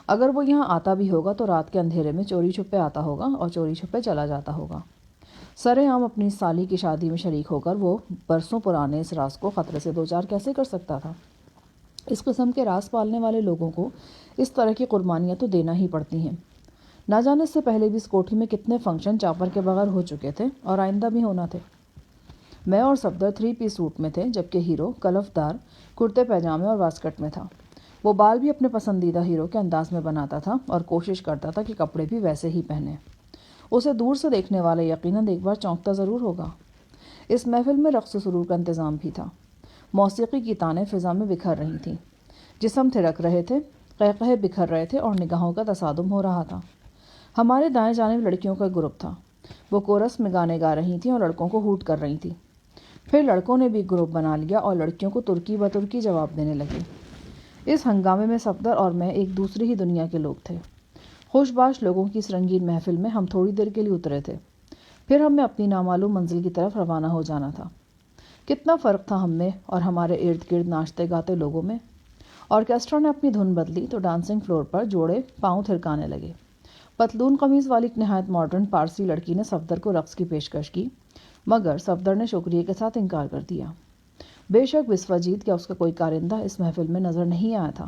اگر وہ یہاں آتا بھی ہوگا تو رات کے اندھیرے میں چوری چھپے آتا ہوگا اور چوری چھپے چلا جاتا ہوگا۔ سرے عام اپنی سالی کی شادی میں شریک ہو کر وہ برسوں پرانے اس راز کو خطرے سے دوچار کیسے کر سکتا تھا؟ اس قسم کے راز پالنے والے لوگوں کو اس طرح کی قربانیاں تو دینا ہی پڑتی ہیں۔ نہ جانے اس سے پہلے بھی اس کوٹھی میں کتنے فنکشن چاپر کے بغیر ہو چکے تھے اور آئندہ بھی ہونا تھے۔ میں اور صفدر 3 پیس سوٹ میں تھے جبکہ ہیرو کلف دار کرتے پیجامے اور واسکٹ میں تھا۔ وہ بال بھی اپنے پسندیدہ ہیرو کے انداز میں بناتا تھا اور کوشش کرتا تھا کہ کپڑے بھی ویسے ہی پہنے۔ اسے دور سے دیکھنے والا یقیناً ایک بار چونکتا ضرور ہوگا۔ اس محفل میں رقص و سرور کا انتظام بھی تھا۔ موسیقی کی تانیں فضا میں بکھر رہی تھیں، جسم تھرک رہے تھے، قہقہے بکھر رہے تھے اور نگاہوں کا تصادم ہو رہا تھا۔ ہمارے دائیں جانب لڑکیوں کا گروپ تھا۔ وہ کورس میں گانے گا رہی تھیں اور لڑکوں کو ہوٹ کر رہی تھیں۔ پھر لڑکوں نے بھی گروپ بنا لیا اور لڑکیوں کو ترکی بترکی جواب دینے لگے۔ اس ہنگامے میں صفدر اور میں ایک دوسری ہی دنیا کے لوگ تھے۔ خوش باش لوگوں کی اس رنگین محفل میں ہم تھوڑی دیر کے لیے اترے تھے، پھر ہمیں اپنی نامعلوم منزل کی طرف روانہ ہو جانا تھا۔ کتنا فرق تھا ہم میں اور ہمارے ارد گرد ناچتے گاتے لوگوں میں۔ آرکیسٹرا نے اپنی دھن بدلی تو ڈانسنگ فلور پر جوڑے پاؤں تھرکانے لگے۔ پتلون قمیض والی ایک نہایت ماڈرن پارسی لڑکی نے صفدر کو رقص کی پیشکش کی، مگر صفدر نے شکریہ کے ساتھ انکار کر دیا۔ بے شک بسواجیت یا اس کا کوئی کارندہ اس محفل میں نظر نہیں آیا تھا۔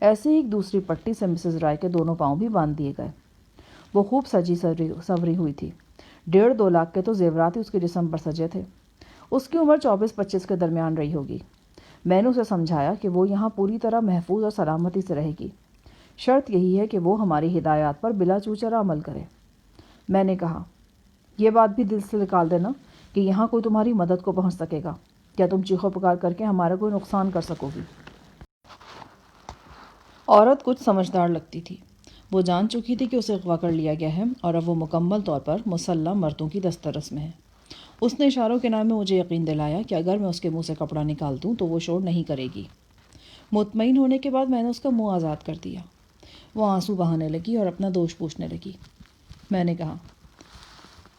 ایسے ہی ایک دوسری پٹی سے مسز رائے کے دونوں پاؤں بھی باندھ دیے گئے۔ وہ خوب سجی سوری ہوئی تھی۔ 1.5-2 لاکھ کے تو زیورات ہی اس کے جسم پر سجے تھے۔ اس کی عمر 24-25 کے درمیان رہی ہوگی۔ میں نے اسے سمجھایا کہ وہ یہاں پوری طرح محفوظ اور سلامتی سے رہے گی، شرط یہی ہے کہ وہ ہماری ہدایات پر بلا چوچرا عمل کرے۔ میں نے کہا، یہ بات بھی دل سے نکال دینا کہ یہاں کوئی تمہاری مدد کو پہنچ سکے گا۔ کیا تم چیخو پکار کر کے ہمارا کوئی نقصان کر سکو گی؟ عورت کچھ سمجھدار لگتی تھی۔ وہ جان چکی تھی کہ اسے اغوا کر لیا گیا ہے اور اب وہ مکمل طور پر مسلح مردوں کی دسترس میں ہے۔ اس نے اشاروں کے نام میں مجھے یقین دلایا کہ اگر میں اس کے منہ سے کپڑا نکال دوں تو وہ شور نہیں کرے گی۔ مطمئن ہونے کے بعد میں نے اس کا منہ آزاد کر دیا۔ وہ آنسو بہانے لگی اور اپنا دوش پوچھنے لگی۔ میں نے کہا،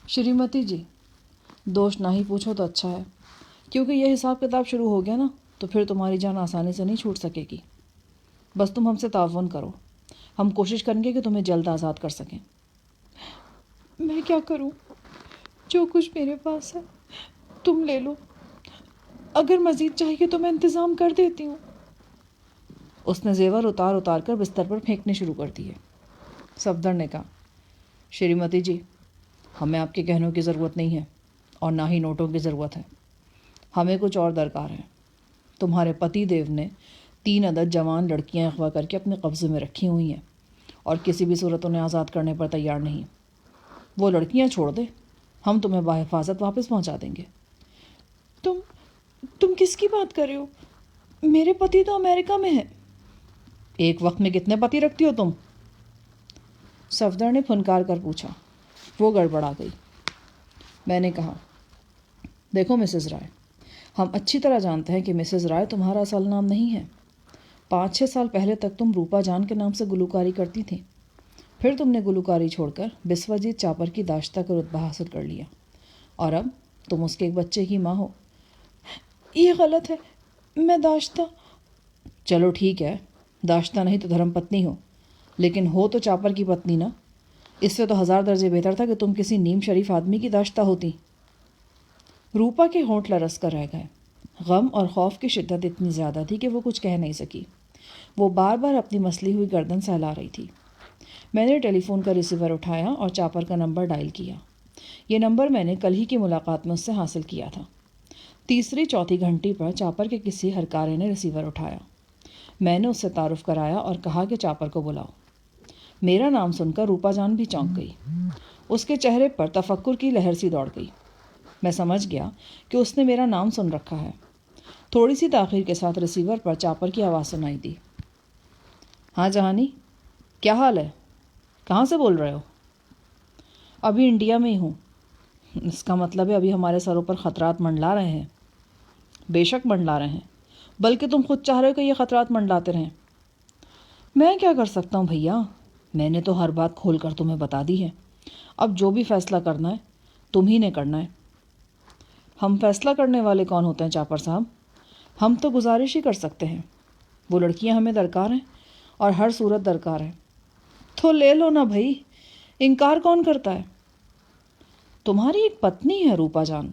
شریمتی جی، دوش نہ ہی پوچھو تو اچھا ہے، کیونکہ یہ حساب کتاب شروع ہو گیا نا تو پھر تمہاری جان آسانی سے نہیں چھوٹ سکے گی۔ بس تم ہم سے تعاون کرو، ہم کوشش کریں گے کہ تمہیں جلد آزاد کر سکیں۔ میں کیا کروں؟ جو کچھ میرے پاس ہے تم لے لو، اگر مزید چاہیے تو میں انتظام کر دیتی ہوں۔ اس نے زیور اتار اتار کر بستر پر پھینکنے شروع کر دیے۔ صفدر نے کہا، شریمتی جی، ہمیں آپ کے گہنوں کی ضرورت نہیں ہے اور نہ ہی نوٹوں کی ضرورت ہے، ہمیں کچھ اور درکار ہے۔ تمہارے پتی دیو نے 3 عدد جوان لڑکیاں اغوا کر کے اپنے قبضے میں رکھی ہوئی ہیں اور کسی بھی صورت انہیں آزاد کرنے پر تیار نہیں۔ وہ لڑکیاں چھوڑ دے، ہم تمہیں بحفاظت واپس پہنچا دیں گے۔ تم کس کی بات کر رہے ہو؟ میرے پتی تو امریکہ میں ہے۔ ایک وقت میں کتنے پتی رکھتی ہو تم؟ صفدر نے پھنکار کر پوچھا۔ وہ گڑبڑا گئی۔ میں نے کہا، دیکھو مسز رائے، ہم اچھی طرح جانتے ہیں کہ مسز رائے تمہارا اصل نام نہیں ہے۔ 5-6 سال پہلے تک تم روپا جان کے نام سے گلوکاری کرتی تھیں، پھر تم نے گلوکاری چھوڑ کر بسواجیت چاپر کی داشتہ کا رتبہ حاصل کر لیا اور اب تم اس کے ایک بچے کی ماں ہو۔ یہ غلط ہے، میں داشتہ… چلو ٹھیک ہے، داشتہ نہیں تو دھرم پتنی ہو، لیکن ہو تو چاپر کی پتنی نا۔ اس سے تو 1000 درجے بہتر تھا کہ تم کسی نیم شریف آدمی کی داشتہ ہوتی۔ روپا کے ہونٹ لرز کر رہ گئے۔ غم اور خوف کی شدت اتنی زیادہ تھی کہ وہ کچھ کہہ نہیں سکی۔ وہ بار بار اپنی مسلی ہوئی گردن سہلا رہی تھی۔ میں نے ٹیلی فون کا ریسیور اٹھایا اور چاپر کا نمبر ڈائل کیا۔ یہ نمبر میں نے کل ہی کی ملاقات میں اس سے حاصل کیا تھا۔ 3-4 گھنٹی پر چاپر کے کسی ہرکارے نے ریسیور اٹھایا۔ میں نے اس سے تعارف کرایا اور کہا کہ چاپر کو بلاؤ۔ میرا نام سن کر روپا جان بھی چونک گئی۔ اس کے چہرے پر تفکر کی لہر سی دوڑ گئی۔ میں سمجھ گیا کہ اس نے میرا نام سن رکھا ہے۔ تھوڑی سی تاخیر کے ساتھ ریسیور پر چاپر کی آواز سنائی دی۔ ہاں جہانی، کیا حال ہے؟ کہاں سے بول رہے ہو؟ ابھی انڈیا میں ہی ہوں۔ اس کا مطلب ہے ابھی ہمارے سروں پر خطرات منڈلا رہے ہیں۔ بے شک منڈلا رہے ہیں، بلکہ تم خود چاہ رہے ہو کہ یہ خطرات منڈلاتے رہیں۔ میں کیا کر سکتا ہوں بھیا، میں نے تو ہر بات کھول کر تمہیں بتا دی ہے۔ اب جو بھی فیصلہ کرنا ہے تم ہی نے کرنا ہے۔ ہم فیصلہ کرنے والے کون ہوتے ہیں چاپر صاحب؟ ہم تو گزارش ہی کر سکتے ہیں۔ وہ لڑکیاں ہمیں درکار ہیں اور ہر صورت درکار ہیں۔ تو لے لو نا بھائی، انکار کون کرتا ہے؟ تمہاری ایک پتنی ہے روپا جان،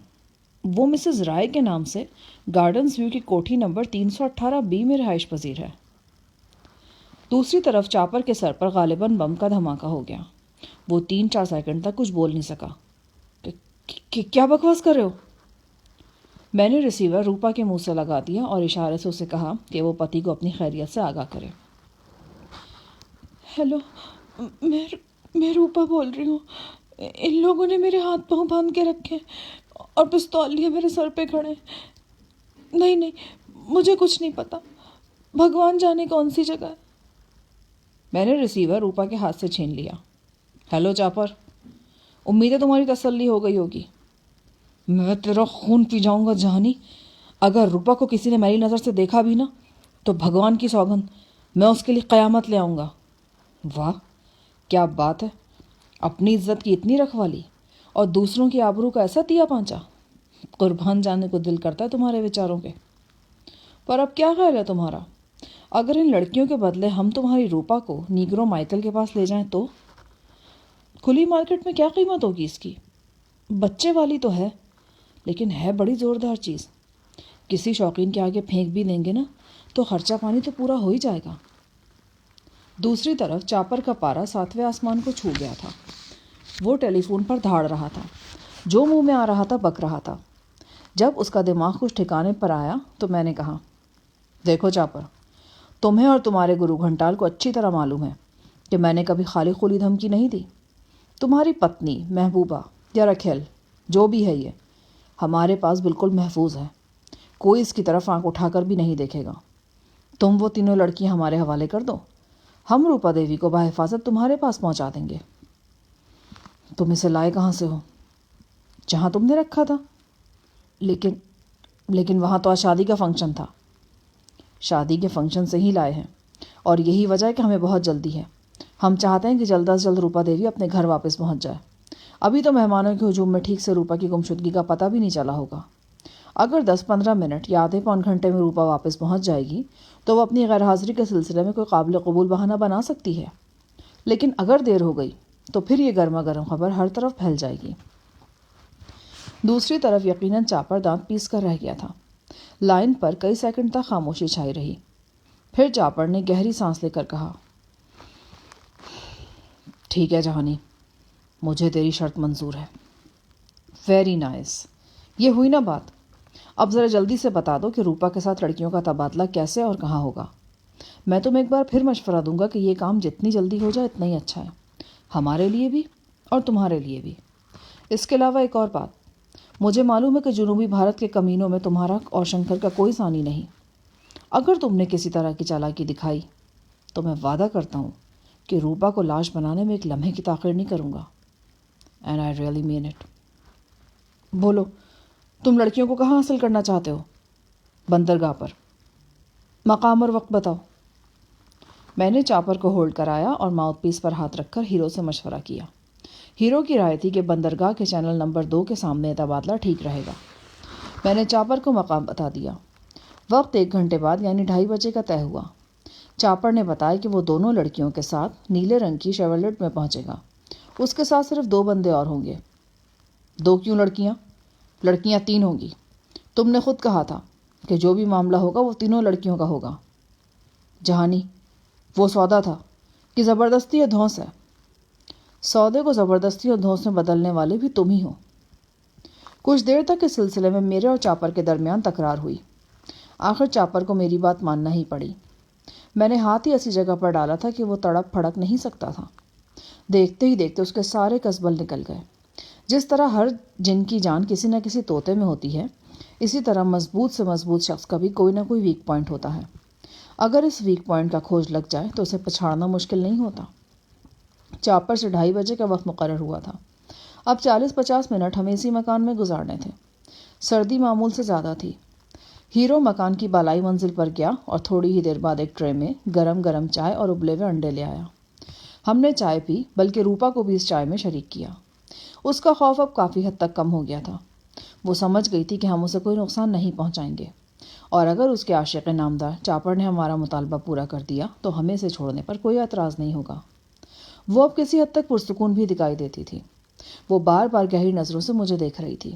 وہ مسز رائے کے نام سے گارڈنز ویو کی کوٹھی نمبر 318B میں رہائش پذیر ہے۔ دوسری طرف چاپر کے سر پر غالباً بم کا دھماکہ ہو گیا۔ وہ 3-4 سیکنڈ تک کچھ بول نہیں سکا۔ کیا بکواس کر رہے ہو؟ میں نے ریسیور روپا کے منہ سے لگا دیا اور اشارے سے اسے کہا کہ وہ پتی کو اپنی خیریت سے آگاہ کرے۔ ہیلو، میں روپا بول رہی ہوں۔ ان لوگوں نے میرے ہاتھ پاؤں باندھ کے رکھے اور پستول لیے میرے سر پہ کھڑے۔ نہیں، مجھے کچھ نہیں پتا، بھگوان جانے کون سی جگہ ہے۔ میں نے ریسیور روپا کے ہاتھ سے چھین لیا۔ ہیلو چاپر، امید ہے تمہاری تسلی ہو گئی ہوگی۔ میں تیرا خون پی جاؤں گا جہانی، اگر روپا کو کسی نے میری نظر سے دیکھا بھی نا تو بھگوان کی سوگند میں اس کے لیے قیامت لے آؤں گا۔ واہ کیا بات ہے، اپنی عزت کی اتنی رکھوالی اور دوسروں کی آبرو کا ایسا تیا پانچا۔ قربان جانے کو دل کرتا ہے تمہارے وچاروں کے۔ پر اب کیا خیال ہے تمہارا؟ اگر ان لڑکیوں کے بدلے ہم تمہاری روپا کو نیگرو مائیکل کے پاس لے جائیں تو؟ کھلی مارکیٹ میں کیا قیمت ہوگی اس کی؟ بچے والی تو ہے، لیکن ہے بڑی زوردار چیز۔ کسی شوقین کے آگے پھینک بھی دیں گے نا تو خرچہ پانی تو پورا ہو ہی جائے گا۔ دوسری طرف چاپر کا پارا 7ویں آسمان کو چھو گیا تھا۔ وہ ٹیلی فون پر دھاڑ رہا تھا، جو منہ میں آ رہا تھا بک رہا تھا۔ جب اس کا دماغ کچھ ٹھکانے پر آیا تو میں نے کہا، دیکھو چاپر، تمہیں اور تمہارے گرو گھنٹال کو اچھی طرح معلوم ہے کہ میں نے کبھی خالی خولی دھمکی نہیں دی۔ تمہاری پتنی محبوبہ یا رکھیل جو بھی ہے، یہ ہمارے پاس بالکل محفوظ ہے، کوئی اس کی طرف آنکھ اٹھا کر بھی نہیں دیکھے گا۔ تم وہ تینوں لڑکیاں ہمارے حوالے کر دو، ہم روپا دیوی کو بحفاظت تمہارے پاس پہنچا دیں گے۔ تم اسے لائے کہاں سے ہو؟ جہاں تم نے رکھا تھا۔ لیکن وہاں تو آج شادی کا فنکشن تھا۔ شادی کے فنکشن سے ہی لائے ہیں، اور یہی وجہ ہے کہ ہمیں بہت جلدی ہے۔ ہم چاہتے ہیں کہ جلد از جلد روپا دیوی اپنے گھر واپس پہنچ جائے۔ ابھی تو مہمانوں کے ہجوم میں ٹھیک سے روپا کی گمشدگی کا پتہ بھی نہیں چلا ہوگا۔ اگر 10-15 منٹ یا آدھے پون گھنٹے میں روپا واپس پہنچ جائے گی تو وہ اپنی غیر حاضری کے سلسلے میں کوئی قابل قبول بہانہ بنا سکتی ہے، لیکن اگر دیر ہو گئی تو پھر یہ گرما گرم خبر ہر طرف پھیل جائے گی۔ دوسری طرف یقیناً چاپر دانت پیس کر رہ گیا تھا۔ لائن پر کئی سیکنڈ تک خاموشی چھائی رہی۔ پھر چاپر نے گہری سانس لے کر کہا، ٹھیک ہے جہانی، مجھے تیری شرط منظور ہے۔ ویری نائس، یہ ہوئی نا بات۔ اب ذرا جلدی سے بتا دو کہ روپا کے ساتھ لڑکیوں کا تبادلہ کیسے اور کہاں ہوگا۔ میں تمہیں ایک بار پھر مشورہ دوں گا کہ یہ کام جتنی جلدی ہو جائے اتنا ہی اچھا ہے، ہمارے لیے بھی اور تمہارے لیے بھی۔ اس کے علاوہ ایک اور بات، مجھے معلوم ہے کہ جنوبی بھارت کے کمینوں میں تمہارا اور شنکر کا کوئی ثانی نہیں۔ اگر تم نے کسی طرح کی چالاکی دکھائی تو میں وعدہ کرتا ہوں کہ روپا کو لاش بنانے میں ایک لمحے کی تاخیر نہیں کروں گا۔ And I really mean it. بولو، تم لڑکیوں کو کہاں حاصل کرنا چاہتے ہو؟ بندرگاہ پر۔ مقام اور وقت بتاؤ۔ میں نے چاپر کو ہولڈ کرایا اور ماؤتھ پیس پر ہاتھ رکھ کر ہیرو سے مشورہ کیا۔ ہیرو کی رائے تھی کہ بندرگاہ کے چینل نمبر 2 کے سامنے تبادلہ ٹھیک رہے گا۔ میں نے چاپر کو مقام بتا دیا۔ وقت 1 گھنٹے بعد یعنی 2:30 بجے کا طے ہوا۔ چاپر نے بتایا کہ وہ دونوں لڑکیوں کے ساتھ نیلے رنگ کی شیورلیٹ میں پہنچے گا۔ اس کے ساتھ صرف 2 بندے اور ہوں گے۔ 2 کیوں لڑکیاں؟ لڑکیاں 3 ہوں گی۔ تم نے خود کہا تھا کہ جو بھی معاملہ ہوگا وہ تینوں لڑکیوں کا ہوگا۔ جہانی، وہ سودا تھا کہ زبردستی یا دھونس ہے؟ سودے کو زبردستی اور دھونس میں بدلنے والے بھی تم ہی ہو۔ کچھ دیر تک اس سلسلے میں میرے اور چاپر کے درمیان تکرار ہوئی۔ آخر چاپر کو میری بات ماننا ہی پڑی۔ میں نے ہاتھ ہی ایسی جگہ پر ڈالا تھا کہ وہ تڑپ پھڑک نہیں سکتا تھا۔ دیکھتے ہی دیکھتے اس کے سارے کسبل نکل گئے۔ جس طرح ہر جن کی جان کسی نہ کسی طوطے میں ہوتی ہے، اسی طرح مضبوط سے مضبوط شخص کا بھی کوئی نہ کوئی ویک پوائنٹ ہوتا ہے۔ اگر اس ویک پوائنٹ کا کھوج لگ جائے تو اسے پچھاڑنا مشکل نہیں ہوتا۔ چاپر سے 2:30 بجے کا وقت مقرر ہوا تھا۔ اب 40-50 منٹ ہمیں اسی مکان میں گزارنے تھے۔ سردی معمول سے زیادہ تھی۔ ہیرو مکان کی بالائی منزل پر گیا اور تھوڑی ہی دیر بعد ایک ٹرے میں گرم گرم چائے اور ابلے ہوئے انڈے لے آیا۔ ہم نے چائے پی، بلکہ روپا کو بھی اس چائے میں شریک کیا۔ اس کا خوف اب کافی حد تک کم ہو گیا تھا۔ وہ سمجھ گئی تھی کہ ہم اسے کوئی نقصان نہیں پہنچائیں گے، اور اگر اس کے عاشق نامدار چاپر نے ہمارا مطالبہ پورا کر دیا تو ہمیں اسے چھوڑنے پر کوئی اعتراض نہیں ہوگا۔ وہ اب کسی حد تک پرسکون بھی دکھائی دیتی تھی۔ وہ بار بار گہری نظروں سے مجھے دیکھ رہی تھی۔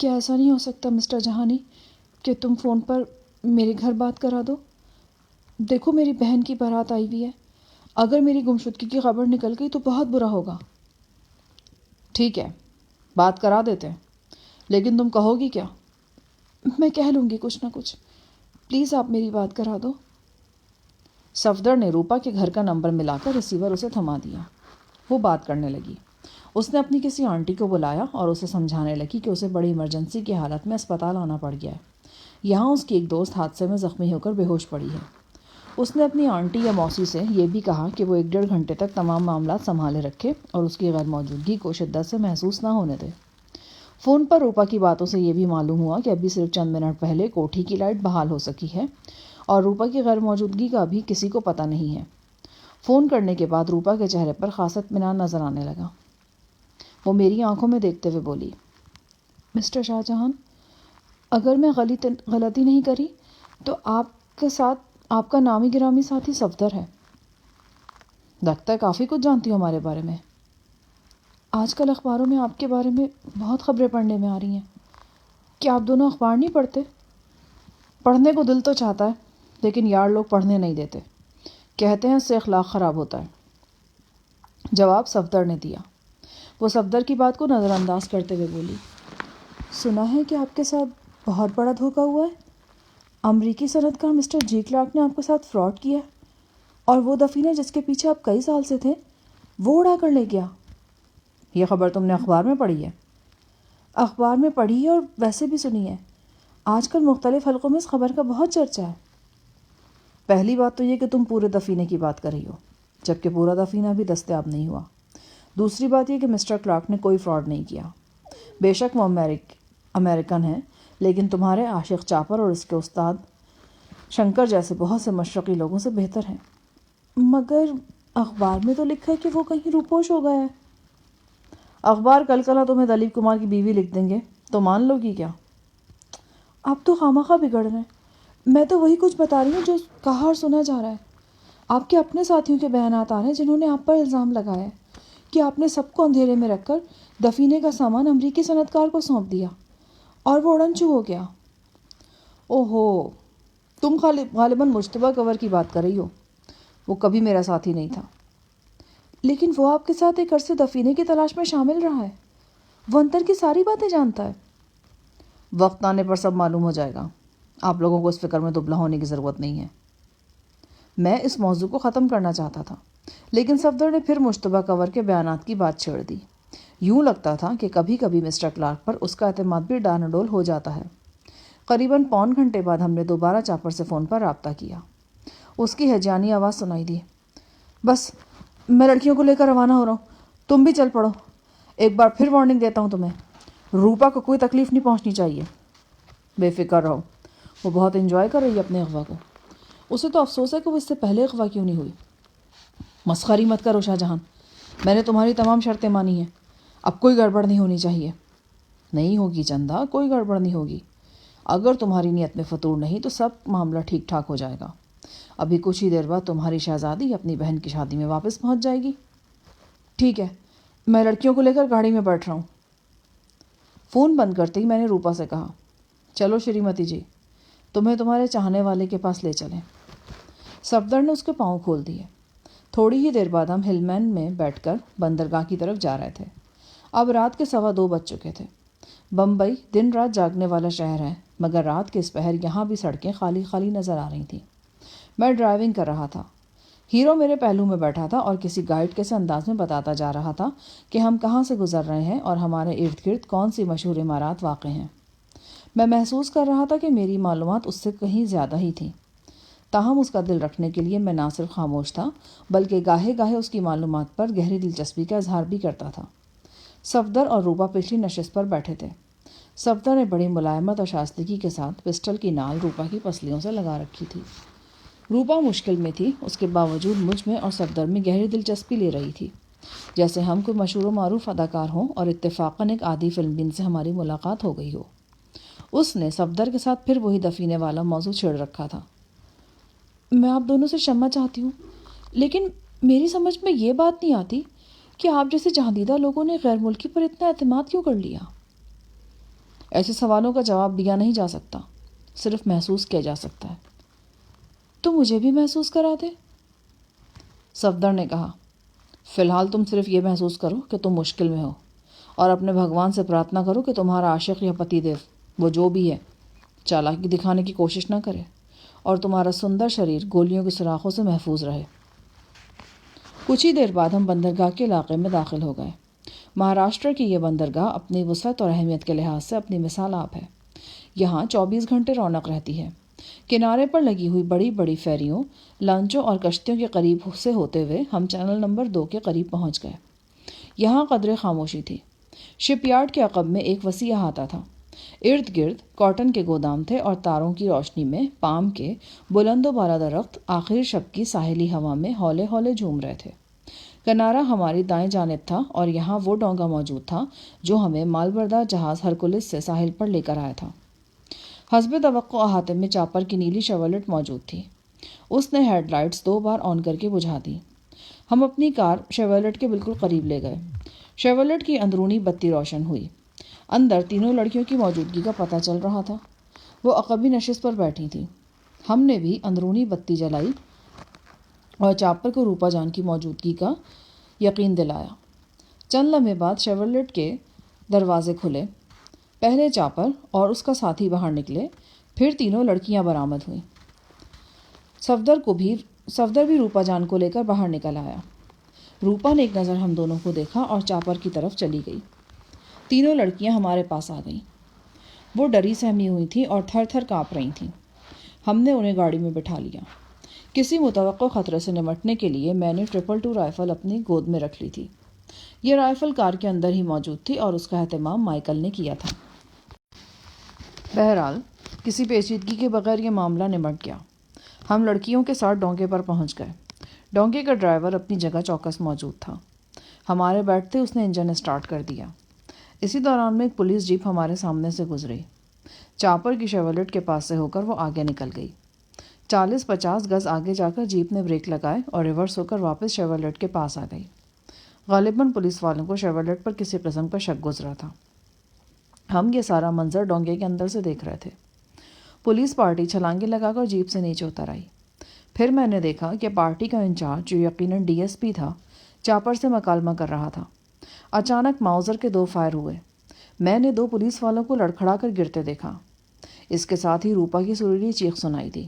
کیا ایسا نہیں ہو سکتا مسٹر جہانی کہ تم فون پر میرے گھر بات کرا دو؟ دیکھو، میری بہن کی بارات آئی ہوئی ہے۔ اگر میری گمشدگی کی خبر نکل گئی تو بہت برا ہوگا۔ ٹھیک ہے، بات کرا دیتے ہیں، لیکن تم کہو گی کیا؟ میں کہہ لوں گی کچھ نہ کچھ، پلیز آپ میری بات کرا دو۔ صفدر نے روپا کے گھر کا نمبر ملا کر ریسیور اسے تھما دیا۔ وہ بات کرنے لگی۔ اس نے اپنی کسی آنٹی کو بلایا اور اسے سمجھانے لگی کہ اسے بڑی ایمرجنسی کی حالت میں اسپتال آنا پڑ گیا ہے۔ یہاں اس کی ایک دوست حادثے میں زخمی ہو کر بے ہوش پڑی ہے۔ اس نے اپنی آنٹی یا موسی سے یہ بھی کہا کہ وہ 1-1.5 گھنٹے تک تمام معاملات سنبھالے رکھے اور اس کی غیر موجودگی کو شدت سے محسوس نہ ہونے دے۔ فون پر روپا کی باتوں سے یہ بھی معلوم ہوا کہ ابھی صرف چند منٹ پہلے کوٹھی کی لائٹ بحال ہو سکی ہے اور روپا کی غیر موجودگی کا ابھی کسی کو پتہ نہیں ہے۔ فون کرنے کے بعد روپا کے چہرے پر خاص اطمینان نظر آنے لگا۔ وہ میری آنکھوں میں دیکھتے ہوئے بولی، مسٹر شاہ جہان، اگر میں غلطی نہیں کری تو آپ کے ساتھ آپ کا نامی گرامی ساتھی صفدر ہے۔ لگتا ہے کافی کچھ جانتی ہو ہمارے بارے میں۔ آج کل اخباروں میں آپ کے بارے میں بہت خبریں پڑھنے میں آ رہی ہیں۔ کیا آپ دونوں اخبار نہیں پڑھتے؟ پڑھنے کو دل تو چاہتا ہے، لیکن یار لوگ پڑھنے نہیں دیتے۔ کہتے ہیں اس سے اخلاق خراب ہوتا ہے، جواب صفدر نے دیا۔ وہ صفدر کی بات کو نظر انداز کرتے ہوئے بولی، سنا ہے کہ آپ کے ساتھ بہت بڑا دھوکہ ہوا ہے۔ امریکی صنعت کار مسٹر جی کلارک نے آپ کے ساتھ فراڈ کیا ہے، اور وہ دفینہ جس کے پیچھے آپ کئی سال سے تھے وہ اڑا کر لے گیا۔ یہ خبر تم نے اخبار میں پڑھی ہے؟ اخبار میں پڑھی ہے اور ویسے بھی سنی ہے۔ آج کل مختلف حلقوں میں اس خبر کا بہت چرچا ہے۔ پہلی بات تو یہ کہ تم پورے دفینے کی بات کر رہی ہو، جبکہ پورا دفینہ بھی دستیاب نہیں ہوا۔ دوسری بات یہ کہ مسٹر کلارک نے کوئی فراڈ نہیں کیا۔ بے شک وہ امریکن ہیں، لیکن تمہارے عاشق چاپر اور اس کے استاد شنکر جیسے بہت سے مشرقی لوگوں سے بہتر ہیں۔ مگر اخبار میں تو لکھا ہے کہ وہ کہیں روپوش ہو گیا ہے۔ اخبار کل کلا تمہیں دلیپ کمار کی بیوی لکھ دیں گے تو مان لو گی کیا؟ آپ تو خواہ بگڑ رہے ہیں۔ میں تو وہی کچھ بتا رہی ہوں جو کہا اور سنا جا رہا ہے۔ آپ کے اپنے ساتھیوں کے بیانات آ رہے ہیں جنہوں نے آپ پر الزام لگایا ہے کہ آپ نے سب کو اندھیرے میں رکھ کر دفینے کا سامان امریکی صنعت کار کو سونپ دیا اور وہ اڑن چھو ہو گیا۔ اوہو، تم غالباً مشتبہ کور کی بات کر رہی ہو۔ وہ کبھی میرا ساتھی نہیں تھا۔ لیکن وہ آپ کے ساتھ ایک عرصے دفینے کی تلاش میں شامل رہا ہے۔ وہ اندر کی ساری باتیں جانتا ہے۔ وقت آنے پر سب معلوم ہو جائے گا۔ آپ لوگوں کو اس فکر میں دبلا ہونے کی ضرورت نہیں ہے۔ میں اس موضوع کو ختم کرنا چاہتا تھا، لیکن صفدر نے پھر مشتبہ کور کے بیانات کی بات چھیڑ دی۔ یوں لگتا تھا کہ کبھی کبھی مسٹر کلارک پر اس کا اعتماد بھی ڈانڈول ہو جاتا ہے۔ قریباً پون گھنٹے بعد ہم نے دوبارہ چاپر سے فون پر رابطہ کیا۔ اس کی ہجانی آواز سنائی دی، بس میں لڑکیوں کو لے کر روانہ ہو رہا ہوں، تم بھی چل پڑو۔ ایک بار پھر وارننگ دیتا ہوں تمہیں، روپا کو کوئی تکلیف نہیں پہنچنی چاہیے۔ بے فکر رہو، وہ بہت انجوائے کر رہی ہے اپنے اغوا کو۔ اسے تو افسوس ہے کہ وہ اس سے پہلے اغوا کیوں نہیں ہوئی۔ مسخری مت کرو شاہ جہان، میں نے تمہاری تمام شرطیں مانی ہیں، اب کوئی گڑبڑ نہیں ہونی چاہیے۔ نہیں ہوگی چندا، کوئی گڑبڑ نہیں ہوگی۔ اگر تمہاری نیت میں فطور نہیں تو سب معاملہ ٹھیک ٹھاک ہو جائے گا۔ ابھی کچھ ہی دیر بعد تمہاری شہزادی اپنی بہن کی شادی میں واپس پہنچ جائے گی۔ ٹھیک ہے، میں لڑکیوں کو لے کر گاڑی میں بیٹھ رہا ہوں۔ فون بند کرتے ہی میں نے روپا سے کہا، چلو شریمتی جی، تمہیں تمہارے چاہنے والے کے پاس لے چلیں۔ صفدر نے اس کے پاؤں کھول دیے۔ تھوڑی ہی دیر بعد ہم ہلمین میں بیٹھ کر بندرگاہ کی طرف جا رہے تھے۔ اب رات کے 2:15 بج چکے تھے۔ بمبئی دن رات جاگنے والا شہر ہے، مگر رات کے اس پہر یہاں بھی سڑکیں خالی خالی نظر آ رہی تھیں۔ میں ڈرائیونگ کر رہا تھا۔ ہیرو میرے پہلو میں بیٹھا تھا اور کسی گائیڈ کے سے انداز میں بتاتا جا رہا تھا کہ ہم کہاں سے گزر رہے ہیں اور ہمارے ارد گرد کون سی مشہور عمارات واقع ہیں۔ میں محسوس کر رہا تھا کہ میری معلومات اس سے کہیں زیادہ ہی تھیں، تاہم اس کا دل رکھنے کے لیے میں نہ صرف خاموش تھا بلکہ گاہے گاہے اس کی معلومات پر گہری دلچسپی کا اظہار بھی کرتا تھا۔ صفدر اور روپا پچھلی نشست پر بیٹھے تھے۔ صفدر نے بڑی ملائمت اور شائستگی کے ساتھ پسٹل کی نال روپا کی پسلیوں سے لگا رکھی تھی۔ روپا مشکل میں تھی، اس کے باوجود مجھ میں اور صفدر میں گہری دلچسپی لے رہی تھی، جیسے ہم کوئی مشہور و معروف اداکار ہوں اور اتفاقاً ایک عادی فلم بین سے ہماری ملاقات ہو گئی ہو۔ اس نے صفدر کے ساتھ پھر وہی دفینے والا موضوع چھیڑ رکھا تھا۔ میں آپ دونوں سے شمع چاہتی ہوں، لیکن میری سمجھ میں یہ بات نہیں آتی کہ آپ جیسے جہاندیدہ لوگوں نے غیر ملکی پر اتنا اعتماد کیوں کر لیا؟ ایسے سوالوں کا جواب دیا نہیں جا سکتا، صرف محسوس کیا جا سکتا ہے۔ تو مجھے بھی محسوس کرا دے، صفدر نے کہا۔ فی الحال تم صرف یہ محسوس کرو کہ تم مشکل میں ہو، اور اپنے بھگوان سے پرارتھنا کرو کہ تمہارا عاشق یا پتی دیو، وہ جو بھی ہے، چالاکی دکھانے کی کوشش نہ کرے اور تمہارا سندر شریر گولیوں کے سوراخوں سے محفوظ رہے۔ کچھ ہی دیر بعد ہم بندرگاہ کے علاقے میں داخل ہو گئے۔ مہاراشٹر کی یہ بندرگاہ اپنی وسعت اور اہمیت کے لحاظ سے اپنی مثال آپ ہے۔ یہاں 24 گھنٹے رونق رہتی ہے۔ کنارے پر لگی ہوئی بڑی بڑی فیریوں، لانچوں اور کشتیوں کے قریب سے ہوتے ہوئے ہم چینل نمبر 2 کے قریب پہنچ گئے۔ یہاں قدرے خاموشی تھی۔ شپ یارڈ کے عقب میں ایک وسیع احاطہ تھا۔ ارد گرد کاٹن کے گودام تھے اور تاروں کی روشنی میں پام کے بلند و بالا درخت آخر شب کی ساحلی ہوا میں ہولے ہولے جھوم رہے تھے۔ کنارہ ہماری دائیں جانب تھا اور یہاں وہ ڈونگا موجود تھا جو ہمیں مال بردار جہاز ہرکولس سے ساحل پر لے کر آیا تھا۔ حسب توقع احاطے میں چاپر کی نیلی شیورلیٹ موجود تھی۔ اس نے ہیڈ لائٹس 2 بار آن کر کے بجھا دی۔ ہم اپنی کار شیورلیٹ کے بالکل قریب لے گئے۔ شیورلیٹ کی اندرونی بتی روشن ہوئی۔ اندر تینوں لڑکیوں کی موجودگی کا پتہ چل رہا تھا۔ وہ عقبی نشست پر بیٹھی تھیں۔ ہم نے بھی اندرونی بتی جلائی اور چاپر کو روپا جان کی موجودگی کا یقین دلایا۔ چند لمحے بعد شیورلیٹ کے دروازے کھلے، پہلے چاپر اور اس کا ساتھی باہر نکلے، پھر تینوں لڑکیاں برآمد ہوئیں۔ صفدر بھی روپا جان کو لے کر باہر نکل آیا۔ روپا نے ایک نظر ہم دونوں کو دیکھا اور چاپر کی طرف چلی گئی۔ تینوں لڑکیاں ہمارے پاس آ گئیں۔ وہ ڈری سہمی ہوئی تھیں اور تھر تھر کانپ رہی تھیں۔ ہم نے انہیں گاڑی میں بٹھا لیا۔ کسی متوقع خطرے سے نمٹنے کے لیے میں نے 222 رائفل اپنی گود میں رکھ لی تھی۔ یہ رائفل کار کے اندر ہی موجود تھی اور اس کا اہتمام مائیکل نے کیا تھا۔ بہرحال کسی پیچیدگی کے بغیر یہ معاملہ نمٹ گیا۔ ہم لڑکیوں کے ساتھ ڈونگے پر پہنچ گئے۔ ڈونگے کا ڈرائیور اپنی جگہ چوکس موجود تھا۔ ہمارے بیٹھتے اس نے انجن اسٹارٹ کر دیا۔ اسی دوران میں ایک پولیس جیپ ہمارے سامنے سے گزری۔ چاپر کی شیورلیٹ کے پاس سے ہو کر وہ آگے نکل گئی۔ 40-50 گز آگے جا کر جیپ نے بریک لگائے اور ریورس ہو کر واپس شیورلیٹ کے پاس آ گئی۔ غالباً پولیس والوں کو شیورلیٹ پر کسی قسم کا شک گزرا تھا۔ ہم یہ سارا منظر ڈونگے کے اندر سے دیکھ رہے تھے۔ پولیس پارٹی چھلانگیں لگا کر جیپ سے نیچے اتر آئی۔ پھر میں نے دیکھا کہ پارٹی کا انچارج، جو یقیناً ڈی ایس پی تھا، چاپر سے مکالمہ کر رہا تھا۔ اچانک ماؤزر کے 2 فائر ہوئے۔ میں نے 2 پولیس والوں کو لڑکھڑا کر گرتے دیکھا۔ اس کے ساتھ ہی روپا کی سریلی چیخ سنائی دی۔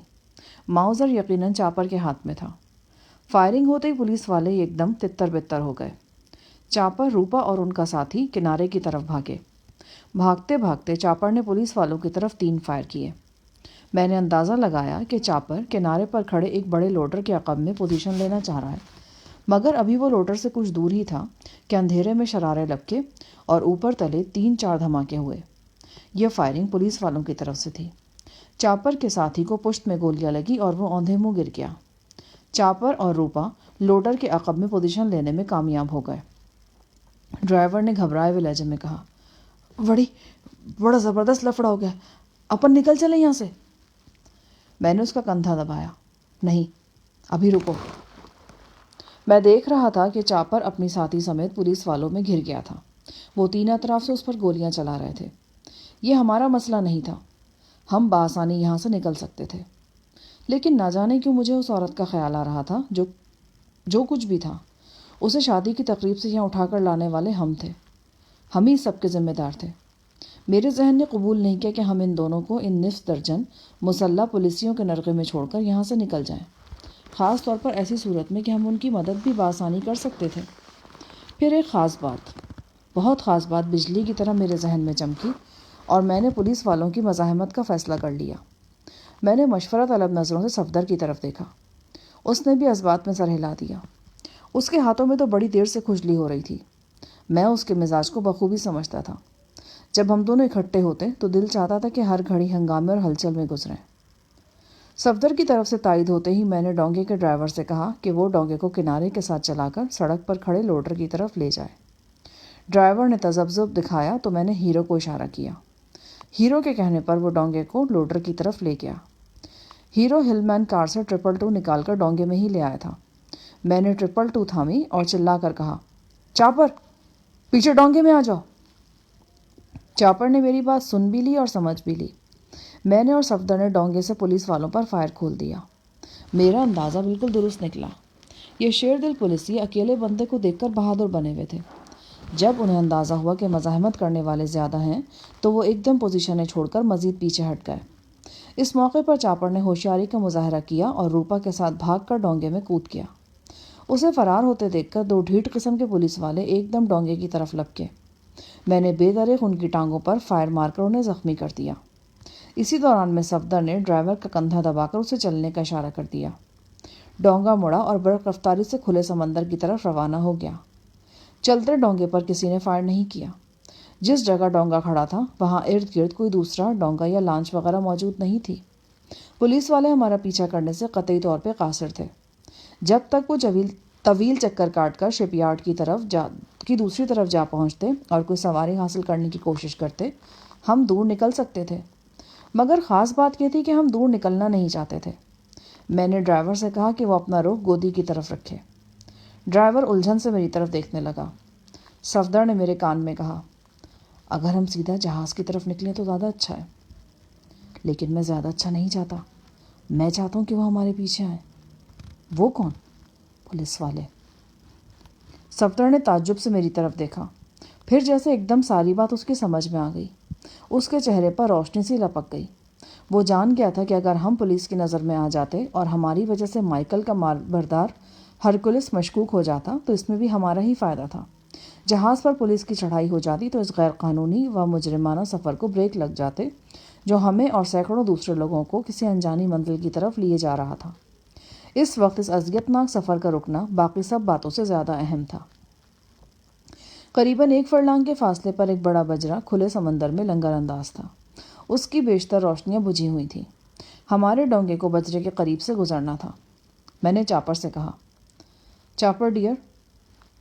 ماؤزر یقیناً چاپر کے ہاتھ میں تھا۔ فائرنگ ہوتے ہی پولیس والے ایک دم تتر بتر ہو گئے۔ چاپر، روپا اور ان کا ساتھی کنارے کی طرف بھاگے۔ بھاگتے بھاگتے چاپر نے پولیس والوں کی طرف 3 فائر کیے۔ میں نے اندازہ لگایا کہ چاپر کنارے پر کھڑے ایک بڑے لوڈر کے عقب میں پوزیشن لینا چاہ رہا ہے، مگر ابھی وہ لوڈر سے کچھ دور ہی تھا کہ اندھیرے میں شرارے لپکے اور اوپر تلے 3-4 دھماکے ہوئے۔ یہ فائرنگ پولیس والوں کی طرف سے تھی۔ چاپر کے ساتھی کو پشت میں گولیاں لگی اور وہ اوندھے منہ گر گیا۔ چاپر اور روپا لوڈر کے عقب میں پوزیشن لینے میں کامیاب ہو گئے۔ ڈرائیور نے گھبرائے ہوئے لہجے میں کہا، بڑا زبردست لفڑا ہو گیا، اپن نکل چلیں یہاں سے۔ میں نے اس کا کندھا دبایا۔ نہیں، ابھی رکو۔ میں دیکھ رہا تھا کہ چاپر اپنی ساتھی سمیت پولیس والوں میں گھر گیا تھا۔ وہ 3 اطراف سے اس پر گولیاں چلا رہے تھے۔ یہ ہمارا مسئلہ نہیں تھا، ہم بآسانی یہاں سے نکل سکتے تھے۔ لیکن نہ جانے کیوں مجھے اس عورت کا خیال آ رہا تھا جو کچھ بھی تھا، اسے شادی کی تقریب سے یہاں اٹھا کر لانے والے ہم تھے۔ ہم ہی سب کے ذمہ دار تھے۔ میرے ذہن نے قبول نہیں کیا کہ ہم ان دونوں کو ان نصف درجن مسلح پولیسیوں کے نرغے میں چھوڑ کر یہاں سے نکل جائیں، خاص طور پر ایسی صورت میں کہ ہم ان کی مدد بھی بآسانی کر سکتے تھے۔ پھر ایک بہت خاص بات بجلی کی طرح میرے ذہن میں چمکی اور میں نے پولیس والوں کی مزاحمت کا فیصلہ کر لیا۔ میں نے مشورہ طلب نظروں سے صفدر کی طرف دیکھا۔ اس نے بھی اس بات میں سر ہلا دیا۔ اس کے ہاتھوں میں تو بڑی دیر سے کھجلی ہو رہی تھی۔ میں اس کے مزاج کو بخوبی سمجھتا تھا۔ جب ہم دونوں اکٹھے ہوتے تو دل چاہتا تھا کہ ہر گھڑی ہنگامے اور ہلچل میں گزریں۔ صفدر کی طرف سے تائید ہوتے ہی میں نے ڈونگے کے ڈرائیور سے کہا کہ وہ ڈونگے کو کنارے کے ساتھ چلا کر سڑک پر کھڑے لوڈر کی طرف لے جائے۔ ڈرائیور نے تذبذب دکھایا تو میں نے ہیرو کو اشارہ کیا۔ ہیرو کے کہنے پر وہ ڈونگے کو لوڈر کی طرف لے گیا۔ ہیرو ہل مین کار سے 222 نکال کر ڈونگے میں ہی لے آیا تھا۔ میں نے 222 تھامی اور چلا کر کہا، چاپر، پیچھے ڈونگے میں آ جاؤ۔ چاپر نے میری بات سن بھی لی اور سمجھ بھی لی۔ میں نے اور صفدر نے ڈونگے سے پولیس والوں پر فائر کھول دیا۔ میرا اندازہ بالکل درست نکلا۔ یہ شیر دل پولیسی اکیلے بندے کو دیکھ کر بہادر بنے ہوئے تھے۔ جب انہیں اندازہ ہوا کہ مزاحمت کرنے والے زیادہ ہیں تو وہ ایک دم پوزیشنیں چھوڑ کر مزید پیچھے ہٹ گئے۔ اس موقع پر چاپر نے ہوشیاری کا مظاہرہ کیا اور روپا کے ساتھ بھاگ کر ڈونگے میں کود گیا۔ اسے فرار ہوتے دیکھ کر 2 ڈھیٹ قسم کے پولیس والے ایک دم ڈونگے کی طرف لپکے۔ میں نے بے دریغ ان کی ٹانگوں پر فائر مار کر انہیں زخمی کر دیا۔ اسی دوران میں صفدر نے ڈرائیور کا کندھا دبا کر اسے چلنے کا اشارہ کر دیا۔ ڈونگا مڑا اور برق رفتاری سے کھلے سمندر کی طرف روانہ ہو گیا۔ چلتے ڈونگے پر کسی نے فائر نہیں کیا۔ جس جگہ ڈونگا کھڑا تھا وہاں ارد گرد کوئی دوسرا ڈونگا یا لانچ وغیرہ موجود نہیں تھی۔ پولیس والے ہمارا پیچھا کرنے سے قطعی طور پہ قاصر تھے۔ جب تک وہ طویل چکر کاٹ کر شپ یارڈ کی دوسری طرف جا پہنچتے اور کوئی سواری حاصل کرنے کی کوشش کرتے، ہم دور نکل سکتے تھے۔ مگر خاص بات یہ تھی کہ ہم دور نکلنا نہیں چاہتے تھے۔ میں نے ڈرائیور سے کہا کہ وہ اپنا رخ گودی کی طرف رکھے۔ ڈرائیور الجھن سے میری طرف دیکھنے لگا۔ صفدر نے میرے کان میں کہا، اگر ہم سیدھا جہاز کی طرف نکلیں تو زیادہ اچھا ہے۔ لیکن میں زیادہ اچھا نہیں چاہتا۔ میں چاہتا ہوں کہ وہ ہمارے پیچھے آئیں۔ وہ کون؟ پولیس والے۔ صفدر نے تعجب سے میری طرف دیکھا، پھر جیسے ایک دم ساری بات اس کی سمجھ میں آ گئی۔ اس کے چہرے پر روشنی سی لپک گئی۔ وہ جان گیا تھا کہ اگر ہم پولیس کی نظر میں آ جاتے اور ہماری وجہ سے مائیکل کا مال بردار ہرکولس مشکوک ہو جاتا تو اس میں بھی ہمارا ہی فائدہ تھا۔ جہاز پر پولیس کی چڑھائی ہو جاتی تو اس غیر قانونی و مجرمانہ سفر کو بریک لگ جاتے جو ہمیں اور سینکڑوں دوسرے لوگوں کو کسی انجانی منزل کی طرف لیے جا رہا تھا۔ اس وقت اس اذیتناک سفر کا رکنا باقی سب باتوں سے زیادہ اہم تھا۔ قریباً 1 فرلانگ کے فاصلے پر ایک بڑا بجرا کھلے سمندر میں لنگر انداز تھا۔ اس کی بیشتر روشنیاں بجھی ہوئی تھیں۔ ہمارے ڈونگے کو بجرے کے قریب سے گزرنا تھا۔ میں نے چاپر سے کہا، چاپر ڈیئر،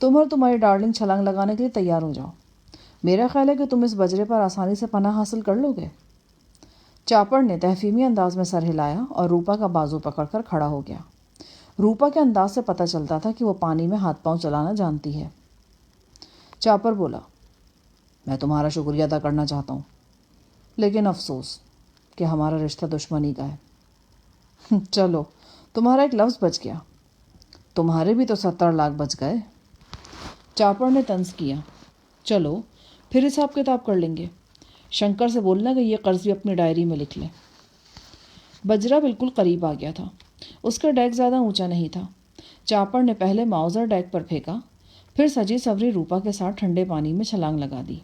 تم اور تمہاری ڈارلنگ چھلانگ لگانے کے لیے تیار ہو جاؤ۔ میرا خیال ہے کہ تم اس بجرے پر آسانی سے پناہ حاصل کر لو گے۔ چاپر نے تحفیمی انداز میں سر ہلایا اور روپا کا بازو پکڑ کر کھڑا ہو گیا۔ روپا کے انداز سے پتہ چلتا تھا کہ وہ پانی میں ہاتھ پاؤں چلانا جانتی ہے۔ چاپر بولا، میں تمہارا شکریہ ادا کرنا چاہتا ہوں، لیکن افسوس کہ ہمارا رشتہ دشمنی کا ہے۔ چلو، تمہارا ایک لفظ بچ گیا، تمہارے بھی تو 70 لاکھ بچ گئے۔ چاپر نے طنز کیا، چلو پھر حساب کتاب کر لیں گے۔ شنکر سے بولنا کہ یہ قرض بھی اپنی ڈائری میں لکھ لیں۔ بجرا بالکل قریب آ گیا تھا۔ اس کا ڈیک زیادہ اونچا نہیں تھا۔ چاپر نے پہلے ماؤزر ڈیک پر پھینکا، پھر سجی سوری روپا کے ساتھ ٹھنڈے پانی میں چھلانگ لگا دی۔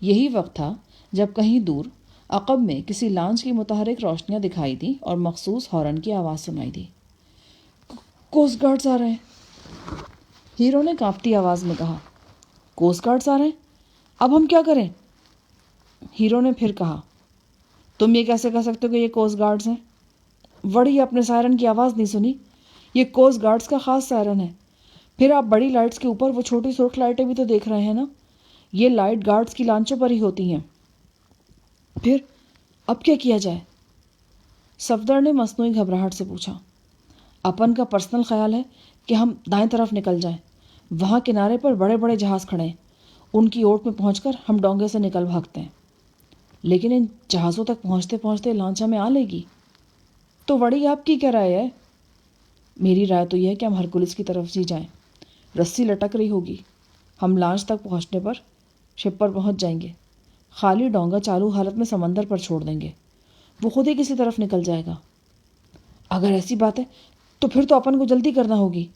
یہی وقت تھا جب کہیں دور عقب میں کسی لانچ کی متحرک روشنیاں دکھائی دیں اور مخصوص ہارن کی آواز سنائی دی۔ کوسٹ گارڈز آ رہے ہیں، ہیرو نے کانپتی آواز میں کہا۔ کوسٹ گارڈز آ رہے ہیں؟ اب ہم کیا کریں؟ ہیرو نے پھر کہا، تم یہ کیسے کہہ سکتے ہو کہ یہ کوسٹ گارڈز ہیں؟ وڑی اپنے سائرن کی آواز نہیں سنی؟ یہ کوسٹ گارڈز کا خاص سائرن ہے۔ پھر آپ بڑی لائٹس کے اوپر وہ چھوٹی سرخ لائٹیں بھی تو دیکھ رہے ہیں نا، یہ لائٹ گارڈز کی لانچوں پر ہی ہوتی ہیں۔ پھر اب کیا کیا جائے؟ صفدر نے مصنوعی گھبراہٹ سے پوچھا۔ اپن کا پرسنل خیال ہے کہ ہم دائیں طرف نکل جائیں، وہاں کنارے پر بڑے بڑے جہاز کھڑے ہیں، ان کی اوٹ میں پہنچ کر ہم ڈونگے سے نکل بھاگتے ہیں۔ لیکن ان جہازوں تک پہنچتے پہنچتے لانچ ہمیں آ لے گی تو وڑی آپ کی کیا رائے ہے؟ میری رائے تو یہ ہے کہ ہم ہرکولس کی طرف ہی جائیں۔ رسی لٹک رہی ہوگی، ہم لانچ تک پہنچنے پر شپ پر پہنچ جائیں گے، خالی ڈونگا چالو حالت میں سمندر پر چھوڑ دیں گے، وہ خود ہی کسی طرف نکل جائے گا۔ اگر ایسی بات ہے تو پھر تو اپن کو جلدی کرنا ہوگی،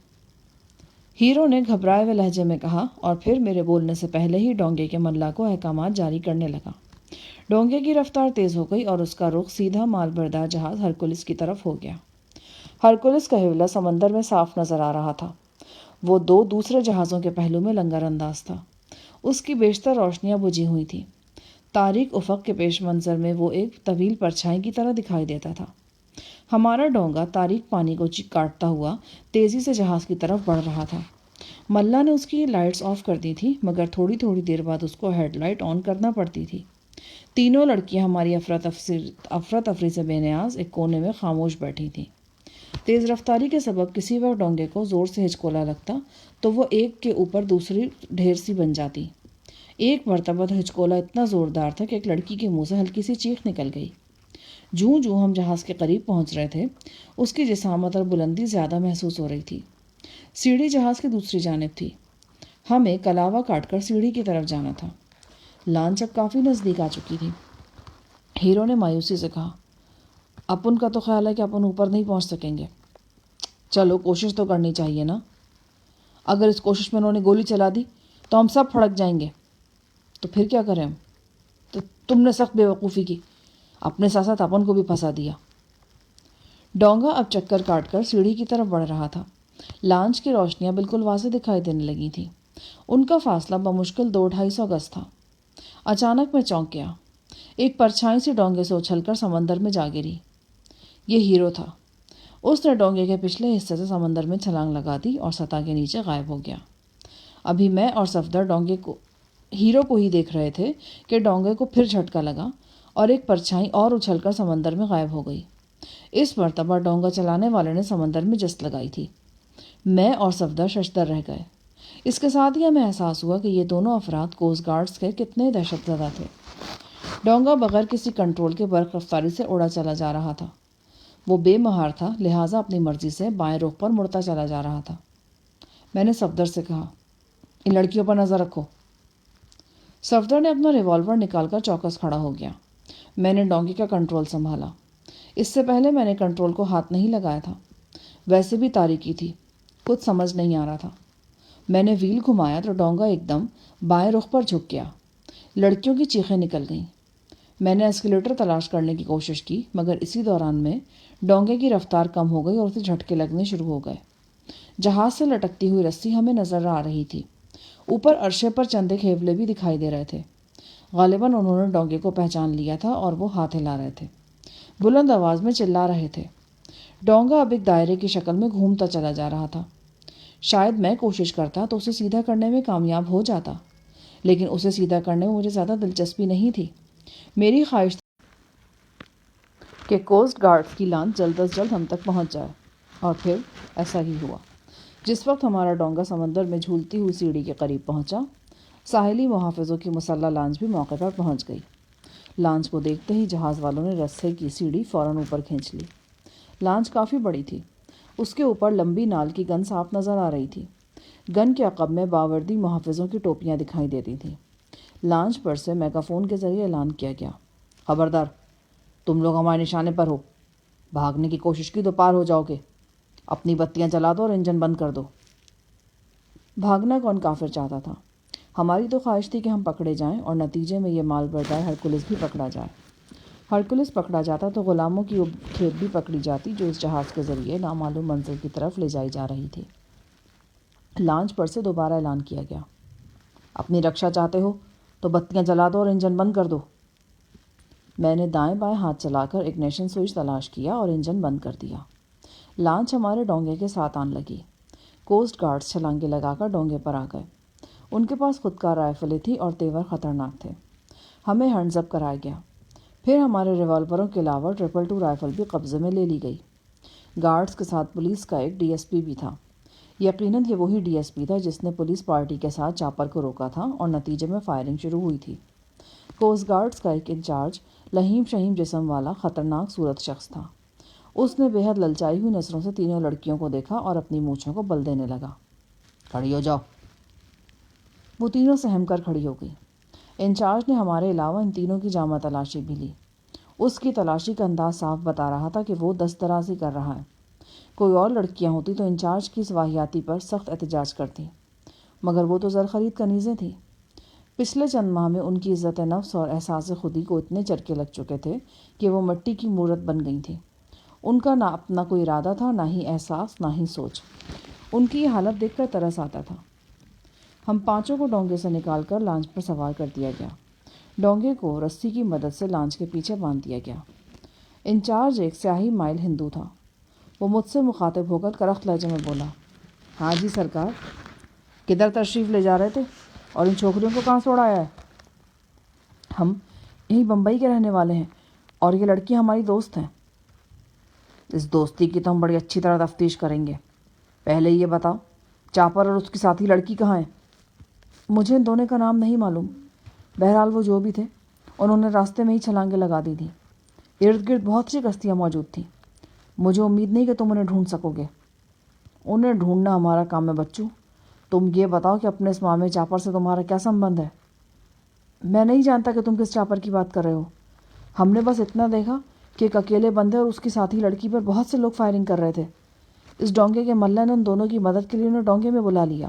ہیرو نے گھبرائے ہوئے لہجے میں کہا، اور پھر میرے بولنے سے پہلے ہی ڈونگے کے ملا کو احکامات جاری کرنے لگا۔ ڈونگے کی رفتار تیز ہو گئی اور اس کا رخ سیدھا مال بردار جہاز ہرکولس کی طرف ہو گیا۔ ہرکولس کا حوالہ سمندر میں صاف نظر آ رہا تھا۔ وہ 2 دوسرے جہازوں کے پہلو میں لنگر انداز تھا۔ اس کی بیشتر روشنیاں بجھی ہوئی تھیں۔ تاریک افق کے پیش منظر میں وہ ایک طویل پرچھائی کی طرح دکھائی دیتا تھا۔ ہمارا ڈونگا تاریک پانی کو کاٹتا ہوا تیزی سے جہاز کی طرف بڑھ رہا تھا۔ ملا نے اس کی لائٹس آف کر دی تھی، مگر تھوڑی تھوڑی دیر بعد اس کو ہیڈ لائٹ آن کرنا پڑتی تھی۔ تینوں لڑکیاں ہماری افراتفری سے بے نیاز ایک کونے میں خاموش بیٹھی تھیں۔ تیز رفتاری کے سبب کسی وقت ڈونگے کو زور سے ہچکولا لگتا تو وہ ایک کے اوپر دوسری ڈھیر سی بن جاتی۔ ایک مرتبہ ہچکولا اتنا زوردار تھا کہ ایک لڑکی کے منہ سے ہلکی سی چیخ نکل گئی۔ جوں جوں ہم جہاز کے قریب پہنچ رہے تھے، اس کی جسامت اور بلندی زیادہ محسوس ہو رہی تھی۔ سیڑھی جہاز کی دوسری جانب تھی۔ ہمیں کلاوا کاٹ کر سیڑھی کی طرف جانا تھا۔ لانچ اب کافی نزدیک آ چکی تھی۔ ہیرو نے مایوسی سے کہا، اپن کا تو خیال ہے کہ اپن اوپر نہیں پہنچ سکیں گے۔ چلو کوشش تو کرنی چاہیے نا، اگر اس کوشش میں انہوں نے گولی چلا دی تو ہم سب پھڑک جائیں گے، تو پھر کیا کریں ہم؟ تو تم نے سخت بے وقوفی کی، اپنے ساتھ ساتھ اپن کو بھی پھنسا دیا۔ ڈونگا اب چکر کاٹ کر سیڑھی کی طرف بڑھ رہا تھا۔ لانچ کی روشنیاں بالکل واضح دکھائی دینے لگی تھیں۔ ان کا فاصلہ بمشکل 200-250 گز تھا۔ اچانک میں چونک گیا۔ ایک پرچھائی سی ڈونگے سے اچھل کر سمندر میں جا گری۔ یہ ہیرو تھا۔ اس نے ڈونگے کے پچھلے حصے سے سمندر میں چھلانگ لگا دی اور سطح کے نیچے غائب ہو گیا۔ ابھی میں اور صفدر ہیرو کو ہی دیکھ رہے تھے کہ ڈونگے کو پھر جھٹکا لگا اور ایک پرچھائی اور اچھل کر سمندر میں غائب ہو گئی۔ اس مرتبہ ڈونگا چلانے والے نے سمندر میں جست لگائی تھی۔ میں اور صفدر ششدر رہ گئے۔ اس کے ساتھ ہی ہمیں احساس ہوا کہ یہ دونوں افراد کوسٹ گارڈز کے کتنے دہشت زدہ تھے۔ ڈونگا بغیر کسی کنٹرول کے برق رفتاری سے اڑا چلا جا رہا تھا۔ وہ بے مہار تھا، لہٰذا اپنی مرضی سے بائیں رخ پر مڑتا چلا جا رہا تھا۔ میں نے صفدر سے کہا، ان لڑکیوں پر نظر رکھو۔ صفدر نے اپنا ریوالور نکال کر چوکس کھڑا ہو گیا۔ میں نے ڈونگی کا کنٹرول سنبھالا۔ اس سے پہلے میں نے کنٹرول کو ہاتھ نہیں لگایا تھا۔ ویسے بھی تاریکی تھی، کچھ سمجھ نہیں آ رہا تھا۔ میں نے ویل گھمایا تو ڈونگا ایک دم بائیں رخ پر جھک گیا۔ لڑکیوں کی چیخیں نکل گئیں۔ میں نے ایسکیلیٹر تلاش کرنے کی کوشش کی، مگر اسی دوران میں ڈونگے کی رفتار کم ہو گئی اور اسے جھٹکے لگنے شروع ہو گئے۔ جہاز سے لٹکتی ہوئی رسی ہمیں نظر آ رہی تھی۔ اوپر عرشے پر چند کھیولے بھی دکھائی دے رہے تھے۔ غالباً انہوں نے ڈونگے کو پہچان لیا تھا اور وہ ہاتھ ہلا رہے تھے، بلند آواز میں چلا رہے تھے۔ ڈونگا اب ایک دائرے کی شکل میں گھومتا چلا جا رہا تھا۔ شاید میں کوشش کرتا تو اسے سیدھا کرنے میں کامیاب ہو جاتا، لیکن اسے سیدھا کرنے میں مجھے زیادہ دلچسپی نہیں تھی۔ میری خواہش تھی کہ کوسٹ گارڈز کی لانچ جلد از جلد ہم تک پہنچ جائے، اور پھر ایسا ہی ہوا۔ جس وقت ہمارا ڈونگا سمندر میں جھولتی ہوئی سیڑھی کے قریب پہنچا، ساحلی محافظوں کی مسلح لانچ بھی موقع پر پہنچ گئی۔ لانچ کو دیکھتے ہی جہاز والوں نے رسے کی سیڑھی فوراً اوپر کھینچ لی۔ لانچ کافی بڑی تھی، اس کے اوپر لمبی نال کی گن صاف نظر آ رہی تھی۔ گن کے عقب میں باوردی محافظوں کی ٹوپیاں دکھائی دیتی تھیں۔ لانچ پر سے میگا فون کے ذریعے اعلان کیا گیا، خبردار، تم لوگ ہمارے نشانے پر ہو، بھاگنے کی کوشش کی تو پار ہو جاؤ گے، اپنی بتیاں جلا دو اور انجن بند کر دو۔ بھاگنا کون کافر چاہتا تھا؟ ہماری تو خواہش تھی کہ ہم پکڑے جائیں اور نتیجے میں یہ مال بردار ہرکولس بھی پکڑا جائے۔ ہرکولس پکڑا جاتا تو غلاموں کی کھیپ بھی پکڑی جاتی جو اس جہاز کے ذریعے نامعلوم منزل کی طرف لے جائی جا رہی تھی۔ لانچ پر سے دوبارہ اعلان کیا گیا، اپنی رکشا چاہتے ہو تو بتیاں جلا دو اور انجن بند کر دو۔ میں نے دائیں بائیں ہاتھ چلا کر اگنیشن سوئچ تلاش کیا اور انجن بند کر دیا۔ لانچ ہمارے ڈونگے کے ساتھ آن لگی۔ کوسٹ گارڈز چھلانگے لگا کر ڈونگے پر آ گئے۔ ان کے پاس خودکار رائفلیں تھیں اور تیور خطرناک تھے۔ ہمیں ہینڈز اپ کرایا گیا۔ پھر ہمارے ریوالوروں کے علاوہ 222 رائفل بھی قبضے میں لے لی گئی۔ گارڈز کے ساتھ پولیس کا ایک ڈی ایس پی بھی تھا۔ یقیناً یہ وہی ڈی ایس پی تھا جس نے پولیس پارٹی کے ساتھ چاپر کو روکا تھا اور نتیجے میں فائرنگ شروع ہوئی تھی۔ کوسٹ گارڈز کا ایک انچارج لہیم شہیم جسم والا خطرناک صورت شخص تھا۔ اس نے بے حد للچائی ہوئی نظروں سے تینوں لڑکیوں کو دیکھا اور اپنی مونچھوں کو بل دینے لگا۔ کھڑی ہو جاؤ۔ وہ تینوں سہم کر کھڑی ہو گئی۔ انچارج نے ہمارے علاوہ ان تینوں کی جامہ تلاشی بھی لی۔ اس کی تلاشی کا انداز صاف بتا رہا تھا کہ وہ دست درازی کر رہا ہے۔ کوئی اور لڑکیاں ہوتی تو انچارج کی اس واہیاتی پر سخت احتجاج کرتی، مگر وہ تو زر خرید کنیزیں تھیں۔ پچھلے چند ماہ میں ان کی عزت نفس اور احساس خودی کو اتنے چرکے لگ چکے تھے کہ وہ مٹی کی مورت بن گئی تھیں۔ ان کا نہ اپنا کوئی ارادہ تھا، نہ ہی احساس، نہ ہی سوچ۔ ان کی یہ حالت دیکھ کر ترس آتا تھا۔ ہم پانچوں کو ڈونگے سے نکال کر لانچ پر سوار کر دیا گیا۔ ڈونگے کو رسی کی مدد سے لانچ کے پیچھے باندھ دیا گیا۔ انچارج ایک سیاہی مائل ہندو تھا۔ وہ مجھ سے مخاطب ہو کر کرخت لہجے میں بولا، ہاں جی سرکار، کدھر تشریف لے جا رہے تھے اور ان چھوکریوں کو کہاں سے اڑایا ہے؟ ہم یہی بمبئی کے رہنے والے ہیں اور یہ لڑکی ہماری دوست ہیں۔ اس دوستی کی تو ہم بڑی اچھی طرح تفتیش کریں گے۔ پہلے یہ بتاؤ، چاپر اور اس کی ساتھی لڑکی کہاں ہیں؟ مجھے ان دونوں کا نام نہیں معلوم، بہرحال وہ جو بھی تھے انہوں نے راستے میں ہی چھلانگیں لگا دی تھیں۔ ارد گرد بہت سی کشتیاں موجود تھیں۔ مجھے امید نہیں کہ تم انہیں ڈھونڈ سکو گے۔ انہیں ڈھونڈنا ہمارا کام ہے بچوں۔ تم یہ بتاؤ کہ اپنے اس معاملے چاپر سے تمہارا کیا سمبند ہے؟ میں نہیں جانتا کہ تم کس چاپر کی بات کر رہے ہو۔ ہم نے بس اتنا دیکھا کہ ایک اکیلے بندے اور اس کی ساتھی لڑکی پر بہت سے لوگ فائرنگ کر رہے تھے۔ اس ڈونگے کے ملہ نے ان دونوں کی مدد کے لیے انہیں ڈونگے میں بلا لیا۔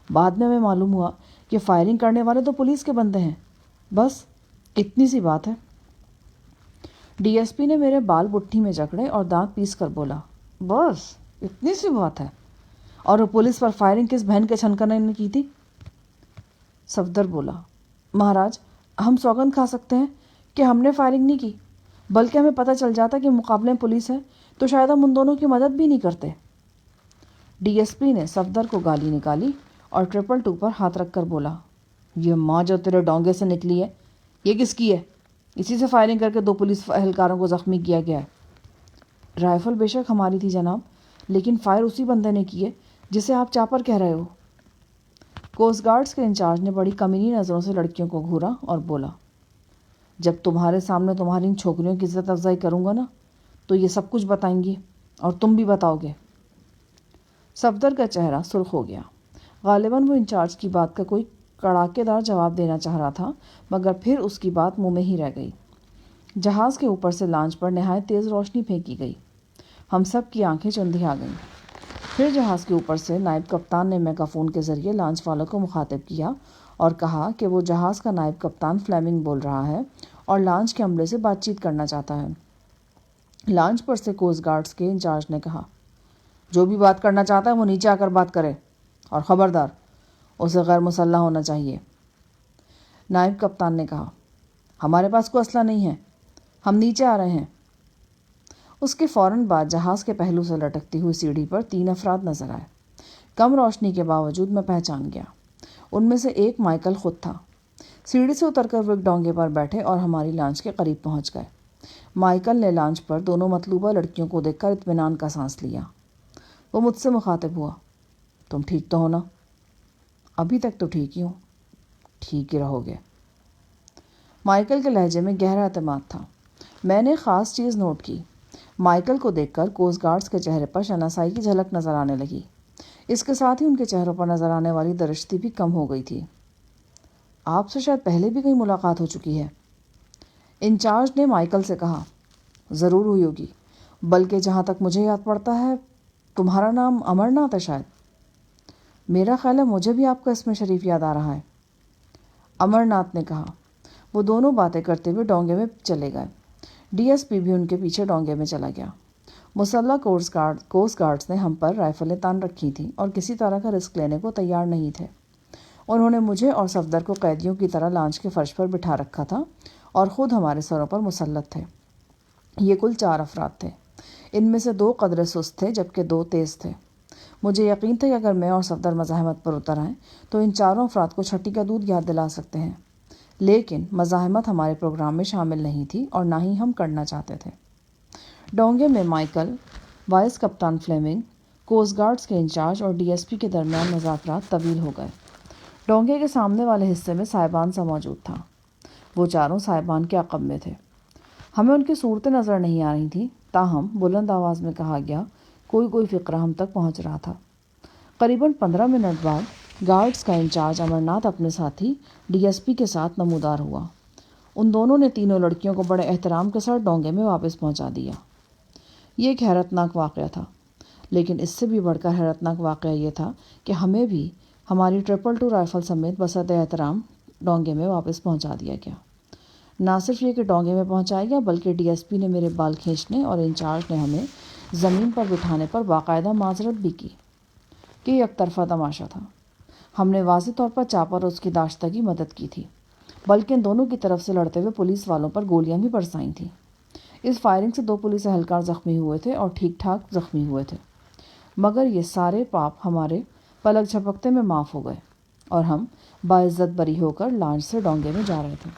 بعد میں ہمیں معلوم ہوا کہ فائرنگ کرنے والے تو پولیس کے بندے ہیں۔ بس اتنی سی بات ہے۔ ڈی ایس پی نے میرے بال بٹھی میں جکڑے اور دانت پیس کر بولا، بس اتنی سی بات ہے؟ اور وہ پولیس پر فائرنگ کس بہن کے چھنکنے نے کی تھی؟ صفدر بولا، مہاراج، ہم سوگند کھا سکتے ہیں کہ ہم نے فائرنگ نہیں کی، بلکہ ہمیں پتہ چل جاتا کہ مقابلے میں پولیس ہے تو شاید ہم ان دونوں کی مدد بھی نہیں کرتے۔ ڈی ایس پی نے صفدر کو گالی نکالی اور 222 پر ہاتھ رکھ کر بولا، یہ ماں جو تیرے ڈونگے سے نکلی ہے، یہ کس کی ہے؟ اسی سے فائرنگ کر کے 2 پولیس اہلکاروں کو زخمی کیا گیا ہے۔ رائفل بے شک ہماری تھی جناب، لیکن فائر اسی بندے نے کیے جسے آپ چاپر کہہ رہے ہو۔ کوسٹ گارڈز کے انچارج نے بڑی کمینی نظروں سے لڑکیوں کو گھورا اور بولا، جب تمہارے سامنے تمہاری ان چھوکریوں کی عزت افزائی کروں گا نا تو یہ سب کچھ بتائیں گی اور تم بھی بتاؤ گے۔ صفدر کا چہرہ سرخ ہو گیا۔ غالباً وہ انچارج کی بات کا کوئی کڑاکے دار جواب دینا چاہ رہا تھا، مگر پھر اس کی بات منہ میں ہی رہ گئی۔ جہاز کے اوپر سے لانچ پر نہایت تیز روشنی پھینکی گئی۔ ہم سب کی آنکھیں چندھی آ گئیں۔ پھر جہاز کے اوپر سے نائب کپتان نے میگا فون کے ذریعے لانچ والوں کو مخاطب کیا اور کہا کہ وہ جہاز کا نائب کپتان فلیمنگ بول رہا ہے اور لانچ کے عملے سے بات چیت کرنا چاہتا ہے۔ لانچ پر سے کوسٹ گارڈز کے انچارج نے کہا، جو بھی بات کرنا چاہتا ہے وہ نیچے آ کر بات کرے، اور خبردار اسے غیر مسلح ہونا چاہیے۔ نائب کپتان نے کہا، ہمارے پاس کوئی اسلحہ نہیں ہے، ہم نیچے آ رہے ہیں۔ اس کے فوراً بعد جہاز کے پہلو سے لٹکتی ہوئی سیڑھی پر 3 افراد نظر آئے۔ کم روشنی کے باوجود میں پہچان گیا۔ ان میں سے ایک مائیکل خود تھا۔ سیڑھی سے اتر کر وہ ایک ڈونگے پر بیٹھے اور ہماری لانچ کے قریب پہنچ گئے۔ مائیکل نے لانچ پر دونوں مطلوبہ لڑکیوں کو دیکھ کر اطمینان کا سانس لیا۔ وہ مجھ سے مخاطب ہوا، تم ٹھیک تو ہو نا؟ ابھی تک تو ٹھیک ہی ہوں۔ ٹھیک ہی رہو گے۔ مائیکل کے لہجے میں گہرا اعتماد تھا۔ میں نے خاص چیز نوٹ کی، مائیکل کو دیکھ کر کوسٹ گارڈز کے چہرے پر شناسائی کی جھلک نظر آنے لگی۔ اس کے ساتھ ہی ان کے چہروں پر نظر آنے والی درشتی بھی کم ہو گئی تھی۔ آپ سے شاید پہلے بھی کہیں ملاقات ہو چکی ہے؟ انچارج نے مائیکل سے کہا۔ ضرور ہوئی ہوگی، بلکہ جہاں تک مجھے یاد پڑتا ہے تمہارا نام امرناتھ ہے شاید۔ میرا خیال ہے مجھے بھی آپ کا اسم شریف یاد آ رہا ہے، امرناتھ نے کہا۔ وہ دونوں باتیں کرتے ہوئے ڈونگے میں چلے گئے۔ ڈی ایس پی بھی ان کے پیچھے ڈونگے میں چلا گیا۔ مسلح کوسٹ گارڈز نے ہم پر رائفلیں تان رکھی تھیں اور کسی طرح کا رسک لینے کو تیار نہیں تھے۔ انہوں نے مجھے اور صفدر کو قیدیوں کی طرح لانچ کے فرش پر بٹھا رکھا تھا اور خود ہمارے سروں پر مسلط تھے۔ یہ کل 4 افراد تھے۔ ان میں سے 2 قدرے سست تھے جبکہ 2 تیز تھے۔ مجھے یقین تھا کہ اگر میں اور صفدر مزاحمت پر اتر آئیں تو ان 4 افراد کو چھٹی کا دودھ یاد دلا سکتے ہیں، لیکن مزاحمت ہمارے پروگرام میں شامل نہیں تھی اور نہ ہی ہم کرنا چاہتے تھے۔ ڈونگے میں مائیکل، وائس کپتان فلیمنگ، کوسٹ گارڈز کے انچارج اور ڈی ایس پی کے درمیان مذاکرات طویل ہو گئے۔ ڈونگے کے سامنے والے حصے میں سائبان سا موجود تھا۔ وہ چاروں سائبان کے عقب میں تھے۔ ہمیں ان کی صورتیں نظر نہیں آ رہی تھیں، تاہم بلند آواز میں کہا گیا کوئی فقرہ ہم تک پہنچ رہا تھا۔ قریباً 15 منٹ بعد گارڈز کا انچارج امرناتھ اپنے ساتھی ڈی ایس پی کے ساتھ نمودار ہوا۔ ان دونوں نے تینوں لڑکیوں کو بڑے احترام کے ساتھ ڈونگے میں واپس پہنچا دیا۔ یہ ایک حیرتناک واقعہ تھا، لیکن اس سے بھی بڑھ کر حیرتناک واقعہ یہ تھا کہ ہمیں بھی ہماری 222 رائفل سمیت بسط احترام ڈونگے میں واپس پہنچا دیا گیا۔ نہ صرف یہ کہ ڈونگے میں پہنچایا گیا بلکہ ڈی ایس پی نے میرے بال کھینچنے اور انچارج نے ہمیں زمین پر بٹھانے پر باقاعدہ معذرت بھی کی کہ یہ ایک طرفہ تماشا تھا۔ ہم نے واضح طور پر چاپر اور اس کی داشتہ کی مدد کی تھی، بلکہ ان دونوں کی طرف سے لڑتے ہوئے پولیس والوں پر گولیاں بھی برسائی تھیں۔ اس فائرنگ سے 2 پولیس اہلکار زخمی ہوئے تھے اور ٹھیک ٹھاک زخمی ہوئے تھے، مگر یہ سارے پاپ ہمارے پلک جھپکتے میں معاف ہو گئے اور ہم باعزت بری ہو کر لانچ سے ڈونگے میں جا رہے تھے۔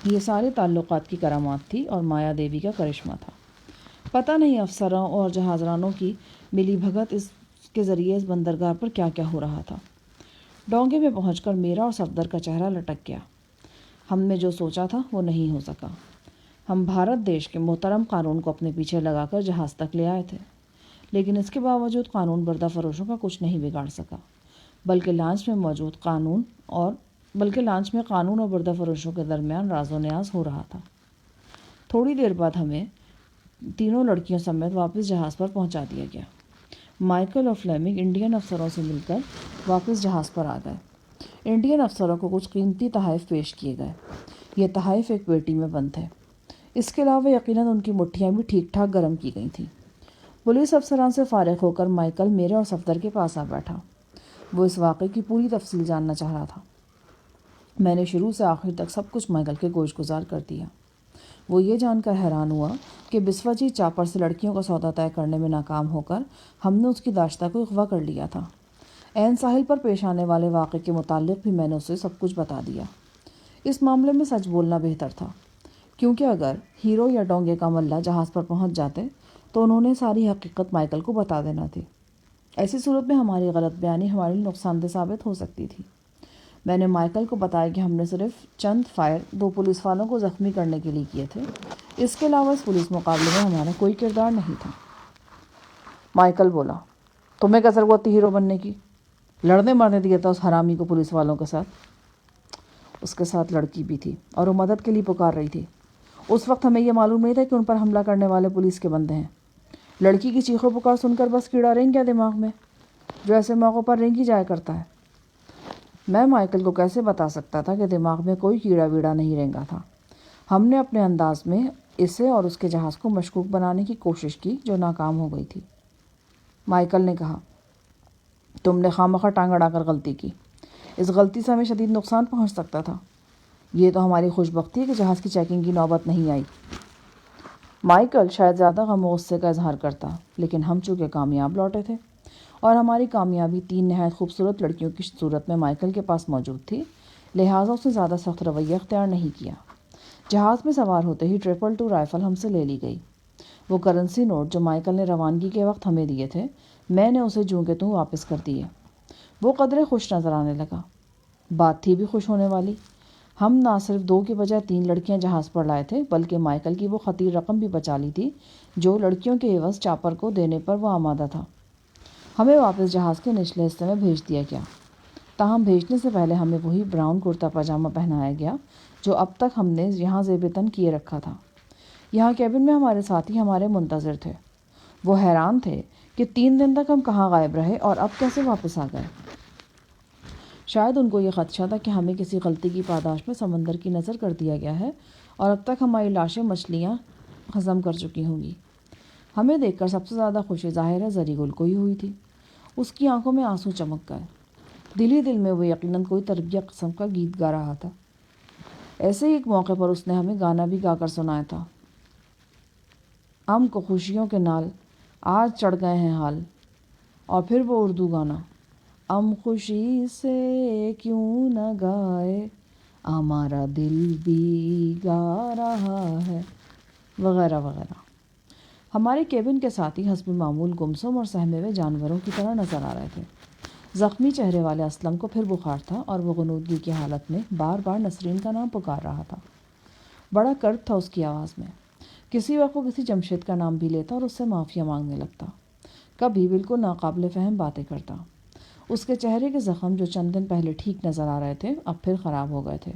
یہ سارے تعلقات کی کرامات تھی اور مایا دیوی کا کرشمہ تھا۔ پتہ نہیں افسروں اور جہازرانوں کی ملی بھگت اس کے ذریعے اس بندرگاہ پر کیا کیا ہو رہا تھا۔ ڈونگے میں پہنچ کر میرا اور صفدر کا چہرہ لٹک گیا۔ ہم نے جو سوچا تھا وہ نہیں ہو سکا۔ ہم بھارت دیش کے محترم قانون کو اپنے پیچھے لگا کر جہاز تک لے آئے تھے، لیکن اس کے باوجود قانون بردہ فروشوں کا کچھ نہیں بگاڑ سکا، بلکہ لانچ میں قانون اور بردہ فروشوں کے درمیان راز و نیاز ہو رہا تھا۔ تھوڑی دیر بعد ہمیں تینوں لڑکیوں سمیت واپس جہاز پر پہنچا دیا گیا۔ مائیکل اور فلیمنگ انڈین افسروں سے مل کر واپس جہاز پر آ گئے۔ انڈین افسروں کو کچھ قیمتی تحائف پیش کیے گئے۔ یہ تحائف ایک پیٹی میں بند تھے۔ اس کے علاوہ یقیناً ان کی مٹھیاں بھی ٹھیک ٹھاک گرم کی گئی تھیں۔ پولیس افسران سے فارغ ہو کر مائیکل میرے اور صفدر کے پاس آ بیٹھا۔ وہ اس واقعے کی پوری تفصیل جاننا چاہ رہا تھا۔ میں نے شروع سے آخر تک سب کچھ مائیکل کے گوش گزار کر دیا۔ وہ یہ جان کر حیران ہوا کہ بسوا جی چاپر سے لڑکیوں کا سودا طے کرنے میں ناکام ہو کر ہم نے اس کی داشتہ کو اغوا کر لیا تھا۔ عین ساحل پر پیش آنے والے واقعے کے متعلق بھی میں نے اسے سب کچھ بتا دیا۔ اس معاملے میں سچ بولنا بہتر تھا، کیونکہ اگر ہیرو یا ڈونگے کا ملہ جہاز پر پہنچ جاتے تو انہوں نے ساری حقیقت مائیکل کو بتا دینا تھی۔ ایسی صورت میں ہماری غلط بیانی ہمارے لیے نقصان دہ ثابت ہو سکتی تھی۔ میں نے مائیکل کو بتایا کہ ہم نے صرف چند فائر 2 پولیس والوں کو زخمی کرنے کے لیے کیے تھے، اس کے علاوہ اس پولیس مقابلے میں ہمارا کوئی کردار نہیں تھا۔ مائیکل بولا، تمہیں کیا ضرورت تھی ہیرو بننے کی؟ لڑنے مرنے دیا تھا اس حرامی کو پولیس والوں کے ساتھ. اس کے ساتھ لڑکی بھی تھی اور وہ مدد کے لیے پکار رہی تھی. اس وقت ہمیں یہ معلوم نہیں تھا کہ ان پر حملہ کرنے والے پولیس کے بندے ہیں. لڑکی کی چیخو پکار سن کر بس کیڑا رینگ گیا دماغ میں، جو ایسے موقعوں پر رینگ ہی جایا کرتا ہے. میں مائیکل کو کیسے بتا سکتا تھا کہ دماغ میں کوئی کیڑا ویڑا نہیں رینگا تھا. ہم نے اپنے انداز میں اسے اور اس کے جہاز کو مشکوک بنانے کی کوشش کی جو ناکام ہو گئی تھی. مائیکل نے کہا، تم نے خواہ ٹانگ اڑا کر غلطی کی. اس غلطی سے ہمیں شدید نقصان پہنچ سکتا تھا. یہ تو ہماری خوش بختی ہے کہ جہاز کی چیکنگ کی نوبت نہیں آئی. مائیکل شاید زیادہ غم و غصے کا اظہار کرتا، لیکن ہم چونکہ کامیاب لوٹے تھے اور ہماری کامیابی 3 نہایت خوبصورت لڑکیوں کی صورت میں مائیکل کے پاس موجود تھی، لہٰذا اس نے زیادہ سخت رویہ اختیار نہیں کیا. جہاز میں سوار ہوتے ہی 222 رائفل ہم سے لے لی گئی. وہ کرنسی نوٹ جو مائیکل نے روانگی کے وقت ہمیں دیے تھے، میں نے اسے جوں کہ توں واپس کر دیے. وہ قدرے خوش نظر آنے لگا. بات تھی بھی خوش ہونے والی. ہم نہ صرف 2 کی بجائے 3 لڑکیاں جہاز پر لائے تھے، بلکہ مائیکل کی وہ خطیر رقم بھی بچا لی تھی جو لڑکیوں کے عوض چاپر کو دینے پر وہ آمادہ تھا. ہمیں واپس جہاز کے نچلے حصے میں بھیج دیا گیا. تاہم بھیجنے سے پہلے ہمیں وہی براؤن کرتا پاجامہ پہنایا گیا جو اب تک ہم نے یہاں زیب تن کیے رکھا تھا. یہاں کیبن میں ہمارے ساتھی ہمارے منتظر تھے. وہ حیران تھے کہ 3 دن تک ہم کہاں غائب رہے اور اب کیسے واپس آ گئے. شاید ان کو یہ خدشہ تھا کہ ہمیں کسی غلطی کی پاداش میں سمندر کی نظر کر دیا گیا ہے اور اب تک ہماری لاشیں مچھلیاں ہضم کر چکی ہوں گی. ہمیں دیکھ کر سب سے زیادہ خوشی ظاہر ہے زری گل کو ہی ہوئی تھی. اس کی آنکھوں میں آنسو چمک گئے. دل ہی دل میں وہ یقیناً کوئی تربیہ قسم کا گیت گا رہا تھا. ایسے ہی ایک موقع پر اس نے ہمیں گانا بھی گا کر سنایا تھا. کو خوشیوں کے نال آج چڑھ گئے ہیں حال. اور پھر وہ اردو گانا، خوشی سے کیوں نہ گائے ہمارا دل بھی گا رہا ہے، وغیرہ وغیرہ. ہمارے کیبن کے ساتھی حسب معمول گمسم اور سہمے ہوئے جانوروں کی طرح نظر آ رہے تھے. زخمی چہرے والے اسلم کو پھر بخار تھا اور وہ غنودگی کی حالت میں بار بار نسرین کا نام پکار رہا تھا. بڑا کرب تھا اس کی آواز میں. کسی وقت وہ کسی جمشید کا نام بھی لیتا اور اس سے معافیا مانگنے لگتا. کبھی بالکل ناقابل فہم باتیں کرتا. اس کے چہرے کے زخم جو چند دن پہلے ٹھیک نظر آ رہے تھے اب پھر خراب ہو گئے تھے.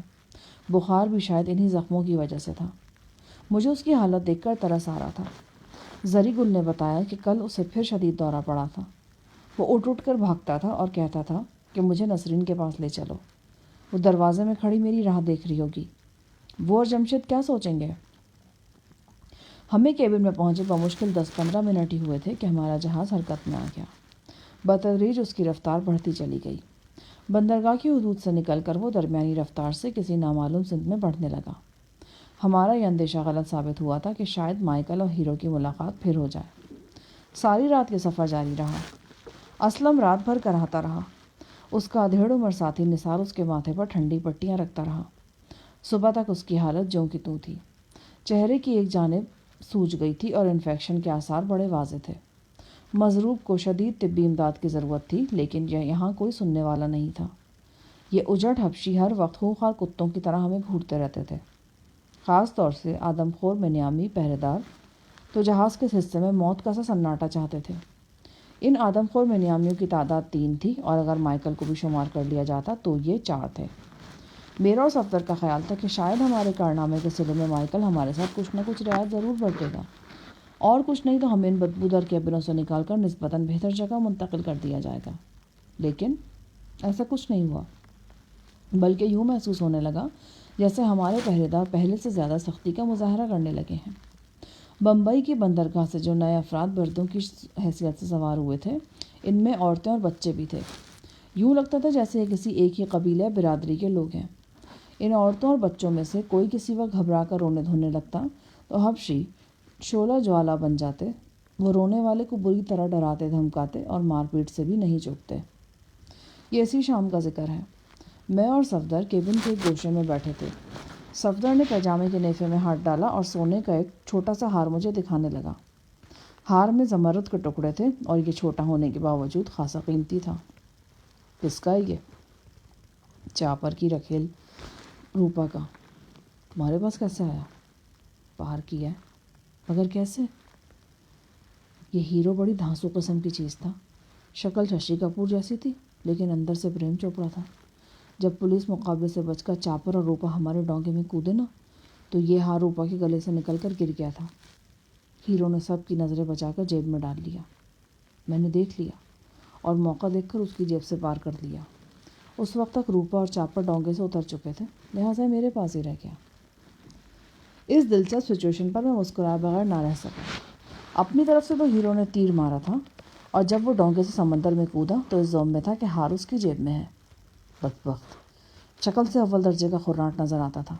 بخار بھی شاید انہی زخموں کی وجہ سے تھا. مجھے اس کی حالت دیکھ کر ترس آ رہا تھا. زری گل نے بتایا کہ کل اسے پھر شدید دورہ پڑا تھا. وہ اٹھ کر بھاگتا تھا اور کہتا تھا کہ مجھے نسرین کے پاس لے چلو. وہ دروازے میں کھڑی میری راہ دیکھ رہی ہوگی. وہ اور جمشید کیا سوچیں گے؟ ہمیں کیبن میں پہنچے بمشکل 10-15 منٹ ہی ہوئے تھے کہ ہمارا جہاز حرکت میں آ گیا. بتدریج اس کی رفتار بڑھتی چلی گئی. بندرگاہ کی حدود سے نکل کر وہ درمیانی رفتار سے کسی نامعلوم سمت میں بڑھنے لگا. ہمارا یہ اندیشہ غلط ثابت ہوا تھا کہ شاید مائیکل اور ہیرو کی ملاقات پھر ہو جائے. ساری رات یہ سفر جاری رہا. اسلم رات بھر کراہتا رہا. اس کا ادھیڑ عمر ساتھی نثار اس کے ماتھے پر ٹھنڈی پٹیاں رکھتا رہا. صبح تک اس کی حالت جوں کی توں تھی. چہرے کی ایک جانب سوج گئی تھی اور انفیکشن کے آثار بڑے واضح تھے. مضروب کو شدید طبی امداد کی ضرورت تھی، لیکن یہاں کوئی سننے والا نہیں تھا. یہ اجڑ حبشی ہر وقت خونخوار کتوں کی طرح ہمیں گھورتے رہتے تھے. خاص طور سے آدم خور منیامی پہرے دار تو جہاز کے حصے میں موت کا سا سناٹا چاہتے تھے. ان آدم خور منیامیوں کی تعداد 3 تھی اور اگر مائیکل کو بھی شمار کر لیا جاتا تو یہ 4 تھے. میرا اور صفدر کا خیال تھا کہ شاید ہمارے کارنامے کے صلے میں مائیکل ہمارے ساتھ کچھ نہ کچھ رعایت ضرور برتے گا، اور کچھ نہیں تو ہمیں ان بدبودار کیبنوں سے نکال کر نسبتاً بہتر جگہ منتقل کر دیا جائے گا. لیکن ایسا کچھ نہیں ہوا، بلکہ یوں محسوس ہونے لگا جیسے ہمارے پہرے دار پہلے سے زیادہ سختی کا مظاہرہ کرنے لگے ہیں. بمبئی کی بندرگاہ سے جو نئے افراد بردوں کی حیثیت سے سوار ہوئے تھے، ان میں عورتیں اور بچے بھی تھے. یوں لگتا تھا جیسے یہ کسی ایک ہی قبیلہ برادری کے لوگ ہیں. ان عورتوں اور بچوں میں سے کوئی کسی وقت گھبرا کر رونے دھونے لگتا تو حبشی شعلہ جوالا بن جاتے. وہ رونے والے کو بری طرح ڈراتے دھمکاتے اور مار پیٹ سے بھی نہیں چوکتے. یہ اسی شام کا ذکر ہے. میں اور صفدر کیبن کے ایک گوشے میں بیٹھے تھے. صفدر نے پاجامے کے نیفے میں ہاتھ ڈالا اور سونے کا ایک چھوٹا سا ہار مجھے دکھانے لگا. ہار میں زمرد کے ٹکڑے تھے اور یہ چھوٹا ہونے کے باوجود خاصا قیمتی تھا. کس کا ہے یہ؟ چاپر کی رکھیل روپا کا. تمہارے پاس کیسے آیا؟ باہر کیا ہے. مگر کیسے؟ یہ ہیرو بڑی دھانسو قسم کی چیز تھا. شکل ششی کپور جیسی تھی. لیکن اندر سے پریم چوپڑا تھا۔ جب پولیس مقابلے سے بچ کر چاپر اور روپا ہمارے ڈونگے میں کودے نا تو یہ ہار روپا کے گلے سے نکل کر گر گیا تھا۔ ہیرو نے سب کی نظریں بچا کر جیب میں ڈال لیا۔ میں نے دیکھ لیا اور موقع دیکھ کر اس کی جیب سے پار کر دیا۔ اس وقت تک روپا اور چاپر ڈونگے سے اتر چکے تھے، لہٰذا میرے پاس ہی رہ گیا۔ اس دلچسپ سچویشن پر میں مسکرائے بغیر نہ رہ سکا۔ اپنی طرف سے تو ہیرو نے تیر مارا تھا، اور جب وہ ڈونگے سے سمندر میں کودا تو اس ذوق میں تھا کہ ہار اس کی جیب میں ہے۔ بدبخت، شکل سے اول درجے کا خراٹ نظر آتا تھا۔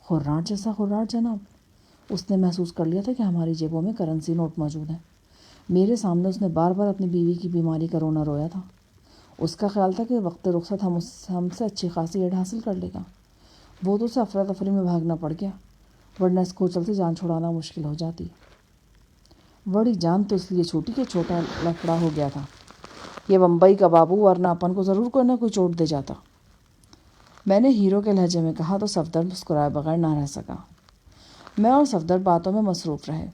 خراٹ جیسا خراٹ جناب؟ اس نے محسوس کر لیا تھا کہ ہماری جیبوں میں کرنسی نوٹ موجود ہیں۔ میرے سامنے اس نے بار بار اپنی بیوی کی بیماری کا رونا رویا تھا۔ اس کا خیال تھا کہ وقت رخصت ہم سے اچھی خاصی ایڈ حاصل کر لے گا۔ وہ تو اسے افراتفری میں بھاگنا پڑ گیا، ورنہ اس کھوچل سے جان چھڑانا مشکل ہو جاتی۔ بڑی جان تو اس لیے چھوٹی کہ چھوٹا لفڑا ہو گیا تھا۔ یہ بمبئی کا بابو، ورنہ اپن کو ضرور کوئی نہ کوئی چوٹ دے جاتا۔ میں نے ہیرو کے لہجے میں کہا تو صفدر مسکرائے بغیر نہ رہ سکا۔ میں اور صفدر باتوں میں مصروف رہے۔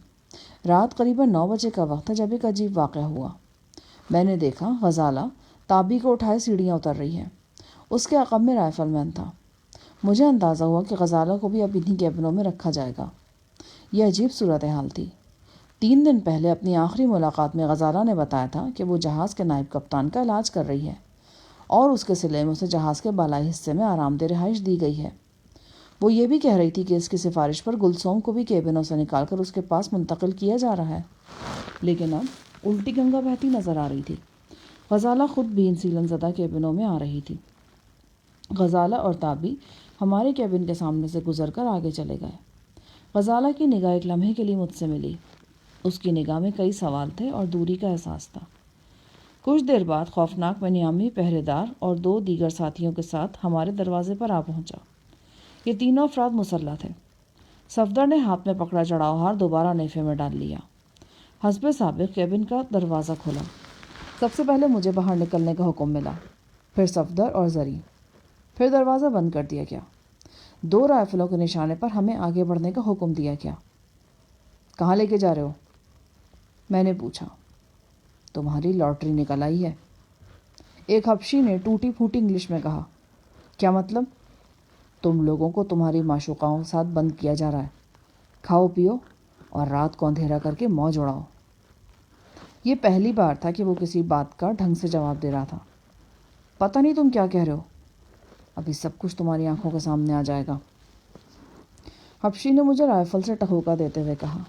رات قریباً 9 بجے کا وقت تھا جب ایک عجیب واقعہ ہوا۔ میں نے دیکھا غزالہ تابی کو اٹھائے سیڑھیاں اتر رہی ہے۔ اس کے عقب میں رائفل مین تھا۔ مجھے اندازہ ہوا کہ غزالہ کو بھی اب انہی کیبنوں میں رکھا جائے گا۔ یہ عجیب صورتحال تھی۔ 3 دن پہلے اپنی آخری ملاقات میں غزالہ نے بتایا تھا کہ وہ جہاز کے نائب کپتان کا علاج کر رہی ہے، اور اس کے صلے میں اسے جہاز کے بالائی حصے میں آرام دہ رہائش دی گئی ہے۔ وہ یہ بھی کہہ رہی تھی کہ اس کی سفارش پر گلسوم کو بھی کیبنوں سے نکال کر اس کے پاس منتقل کیا جا رہا ہے۔ لیکن اب الٹی گنگا بہتی نظر آ رہی تھی۔ غزالہ خود بھی ان سیلن زدہ کیبنوں میں آ رہی تھی۔ غزالہ اور تابی ہمارے کیبن کے سامنے سے گزر کر آگے چلے گئے۔ غزالہ کی نگاہ ایک لمحے کے لیے مجھ سے ملی۔ اس کی نگاہ میں کئی سوال تھے اور دوری کا احساس تھا۔ کچھ دیر بعد خوفناک بنیامی پہرے دار اور 2 دیگر ساتھیوں کے ساتھ ہمارے دروازے پر آ پہنچا۔ یہ تینوں افراد مسلح تھے۔ صفدر نے ہاتھ میں پکڑا چڑاؤ ہار دوبارہ نیفے میں ڈال لیا۔ حسب سابق کیبن کا دروازہ کھلا۔ سب سے پہلے مجھے باہر نکلنے کا حکم ملا، پھر صفدر اور زری، پھر دروازہ بند کر دیا گیا۔ 2 رائفلوں کے نشانے پر ہمیں آگے بڑھنے کا حکم دیا گیا۔ کہاں لے کے جا رہے ہو؟ میں نے پوچھا۔ تمہاری لاٹری نکل آئی ہے، ایک حبشی نے ٹوٹی پھوٹی انگلش میں کہا۔ کیا مطلب؟ تم لوگوں کو تمہاری معشوقاؤں کے ساتھ بند کیا جا رہا ہے۔ کھاؤ پیو اور رات کو اندھیرا کر کے موج اڑاؤ۔ یہ پہلی بار تھا کہ وہ کسی بات کا ڈھنگ سے جواب دے رہا تھا۔ پتہ نہیں تم کیا کہہ رہے ہو، ابھی سب کچھ تمہاری آنکھوں کے سامنے آ جائے گا۔ حبشی نے مجھے رائفل سے ٹھکوکا دیتے ہوئے کہا۔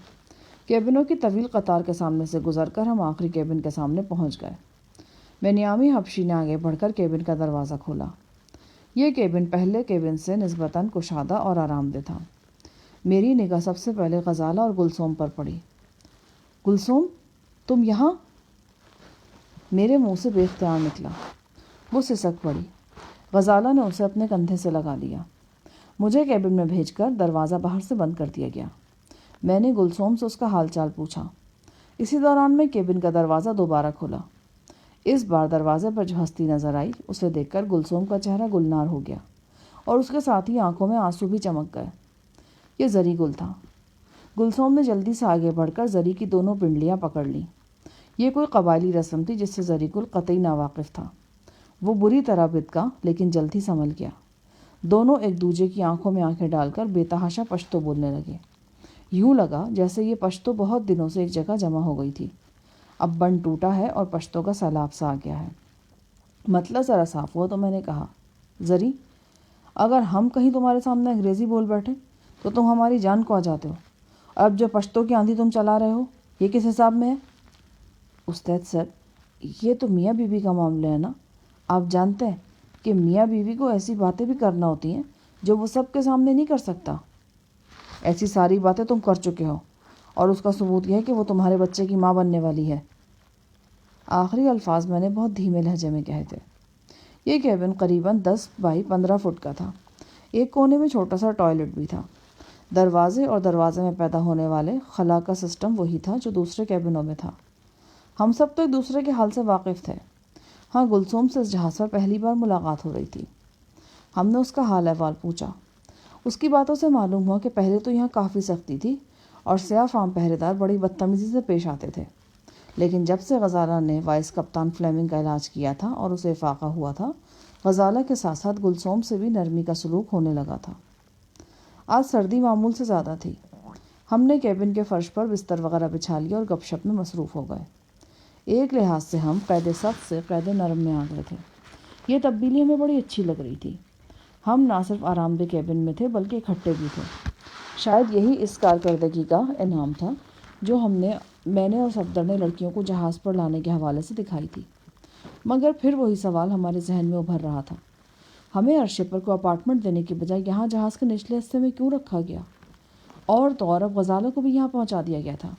کیبنوں کی طویل قطار کے سامنے سے گزر کر ہم آخری کیبن کے سامنے پہنچ گئے۔ بنیامی حبشی نے آگے بڑھ کر کیبن کا دروازہ کھولا۔ یہ کیبن پہلے کیبن سے نسبتاً کشادہ اور آرام دہ تھا۔ میری نگاہ سب سے پہلے غزالہ اور گلسوم پر پڑی۔ گلسوم، تم یہاں؟ میرے منہ سے بے اختیار نکلا۔ وہ سسک پڑی۔ غزالہ نے اسے اپنے کندھے سے لگا لیا۔ مجھے کیبن میں بھیج کر دروازہ باہر سے بند کر دیا گیا۔ میں نے گلسوم سے اس کا حال چال پوچھا۔ اسی دوران میں کیبن کا دروازہ دوبارہ کھلا۔ اس بار دروازے پر جو ہستی نظر آئی اسے دیکھ کر گلسوم کا چہرہ گلنار ہو گیا اور اس کے ساتھ ہی آنکھوں میں آنسو بھی چمک گئے۔ یہ زری گل تھا۔ گلسوم نے جلدی سے آگے بڑھ کر زری کی دونوں پنڈلیاں پکڑ لیں۔ یہ کوئی قبائلی رسم تھی جس سے زری گل قطعی ناواقف تھا۔ وہ بری طرح بتکا لیکن جلد ہی سنبھل گیا۔ دونوں ایک دوسرے کی آنکھوں میں آنکھیں ڈال کر بے تحاشا پشتو بولنے لگے۔ یوں لگا جیسے یہ پشتو بہت دنوں سے ایک جگہ جمع ہو گئی تھی۔ اب بند ٹوٹا ہے اور پشتو کا سیلاب سا آ گیا ہے۔ مطلب ذرا صاف ہوا تو میں نے کہا، زری، اگر ہم کہیں تمہارے سامنے انگریزی بول بیٹھے تو تم ہماری جان کو آ جاتے ہو، اور اب جو پشتو کی آندھی تم چلا رہے ہو یہ کس حساب میں ہے؟ استاد صاحب، یہ تو میاں بیوی کا معاملہ ہے نا۔ آپ جانتے ہیں کہ میاں بیوی کو ایسی باتیں بھی کرنا ہوتی ہیں جو وہ سب کے سامنے نہیں کر سکتا۔ ایسی ساری باتیں تم کر چکے ہو، اور اس کا ثبوت یہ ہے کہ وہ تمہارے بچے کی ماں بننے والی ہے۔ آخری الفاظ میں نے بہت دھیمے لہجے میں کہے تھے۔ یہ کیبن قریباً 10 بائی 15 فٹ کا تھا۔ ایک کونے میں چھوٹا سا ٹوائلٹ بھی تھا۔ دروازے اور دروازے میں پیدا ہونے والے خلا کا سسٹم وہی تھا جو دوسرے کیبنوں میں تھا۔ ہم سب تو ایک دوسرے کے حال سے واقف تھے۔ ہاں، گلسوم سے اس جہاز پر پہلی بار ملاقات ہو رہی تھی۔ ہم نے اس کا حال احوال پوچھا۔ اس کی باتوں سے معلوم ہوا کہ پہلے تو یہاں کافی سختی تھی اور سیاہ فام پہرے دار بڑی بدتمیزی سے پیش آتے تھے، لیکن جب سے غزالہ نے وائس کپتان فلیمنگ کا علاج کیا تھا اور اسے افاقہ ہوا تھا، غزالہ کے ساتھ ساتھ گلسوم سے بھی نرمی کا سلوک ہونے لگا تھا۔ آج سردی معمول سے زیادہ تھی۔ ہم نے کیبن کے فرش پر بستر وغیرہ بچھا لیا اور گپ شپ میں مصروف ہو گئے۔ ایک لحاظ سے ہم قید سخت سے قید نرم میں آ گئے تھے۔ یہ تبدیلی ہمیں بڑی اچھی لگ رہی تھی۔ ہم نہ صرف آرام دہ کیبن میں تھے بلکہ اکٹھے بھی تھے۔ شاید یہی اس کارکردگی کا انعام تھا جو میں نے اور صفدر نے لڑکیوں کو جہاز پر لانے کے حوالے سے دکھائی تھی۔ مگر پھر وہی سوال ہمارے ذہن میں ابھر رہا تھا، ہمیں ارشپر کو اپارٹمنٹ دینے کے بجائے یہاں جہاز کے نچلے حصے میں کیوں رکھا گیا؟ اور تو اور اب غزالہ کو بھی یہاں پہنچا دیا گیا تھا۔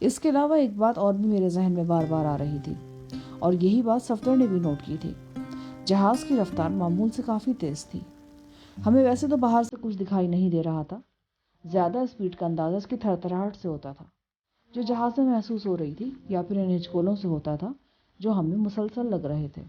اس کے علاوہ ایک بات اور بھی میرے ذہن میں بار بار آ رہی تھی، اور یہی بات صفدر نے بھی نوٹ کی تھی۔ جہاز کی رفتار معمول سے کافی تیز تھی۔ ہمیں ویسے تو باہر سے کچھ دکھائی نہیں دے رہا تھا، زیادہ اسپیڈ کا اندازہ اس کی تھرتھراہٹ سے ہوتا تھا جو جہاز میں محسوس ہو رہی تھی، یا پھر ان ہچکولوں سے ہوتا تھا جو ہمیں مسلسل لگ رہے تھے۔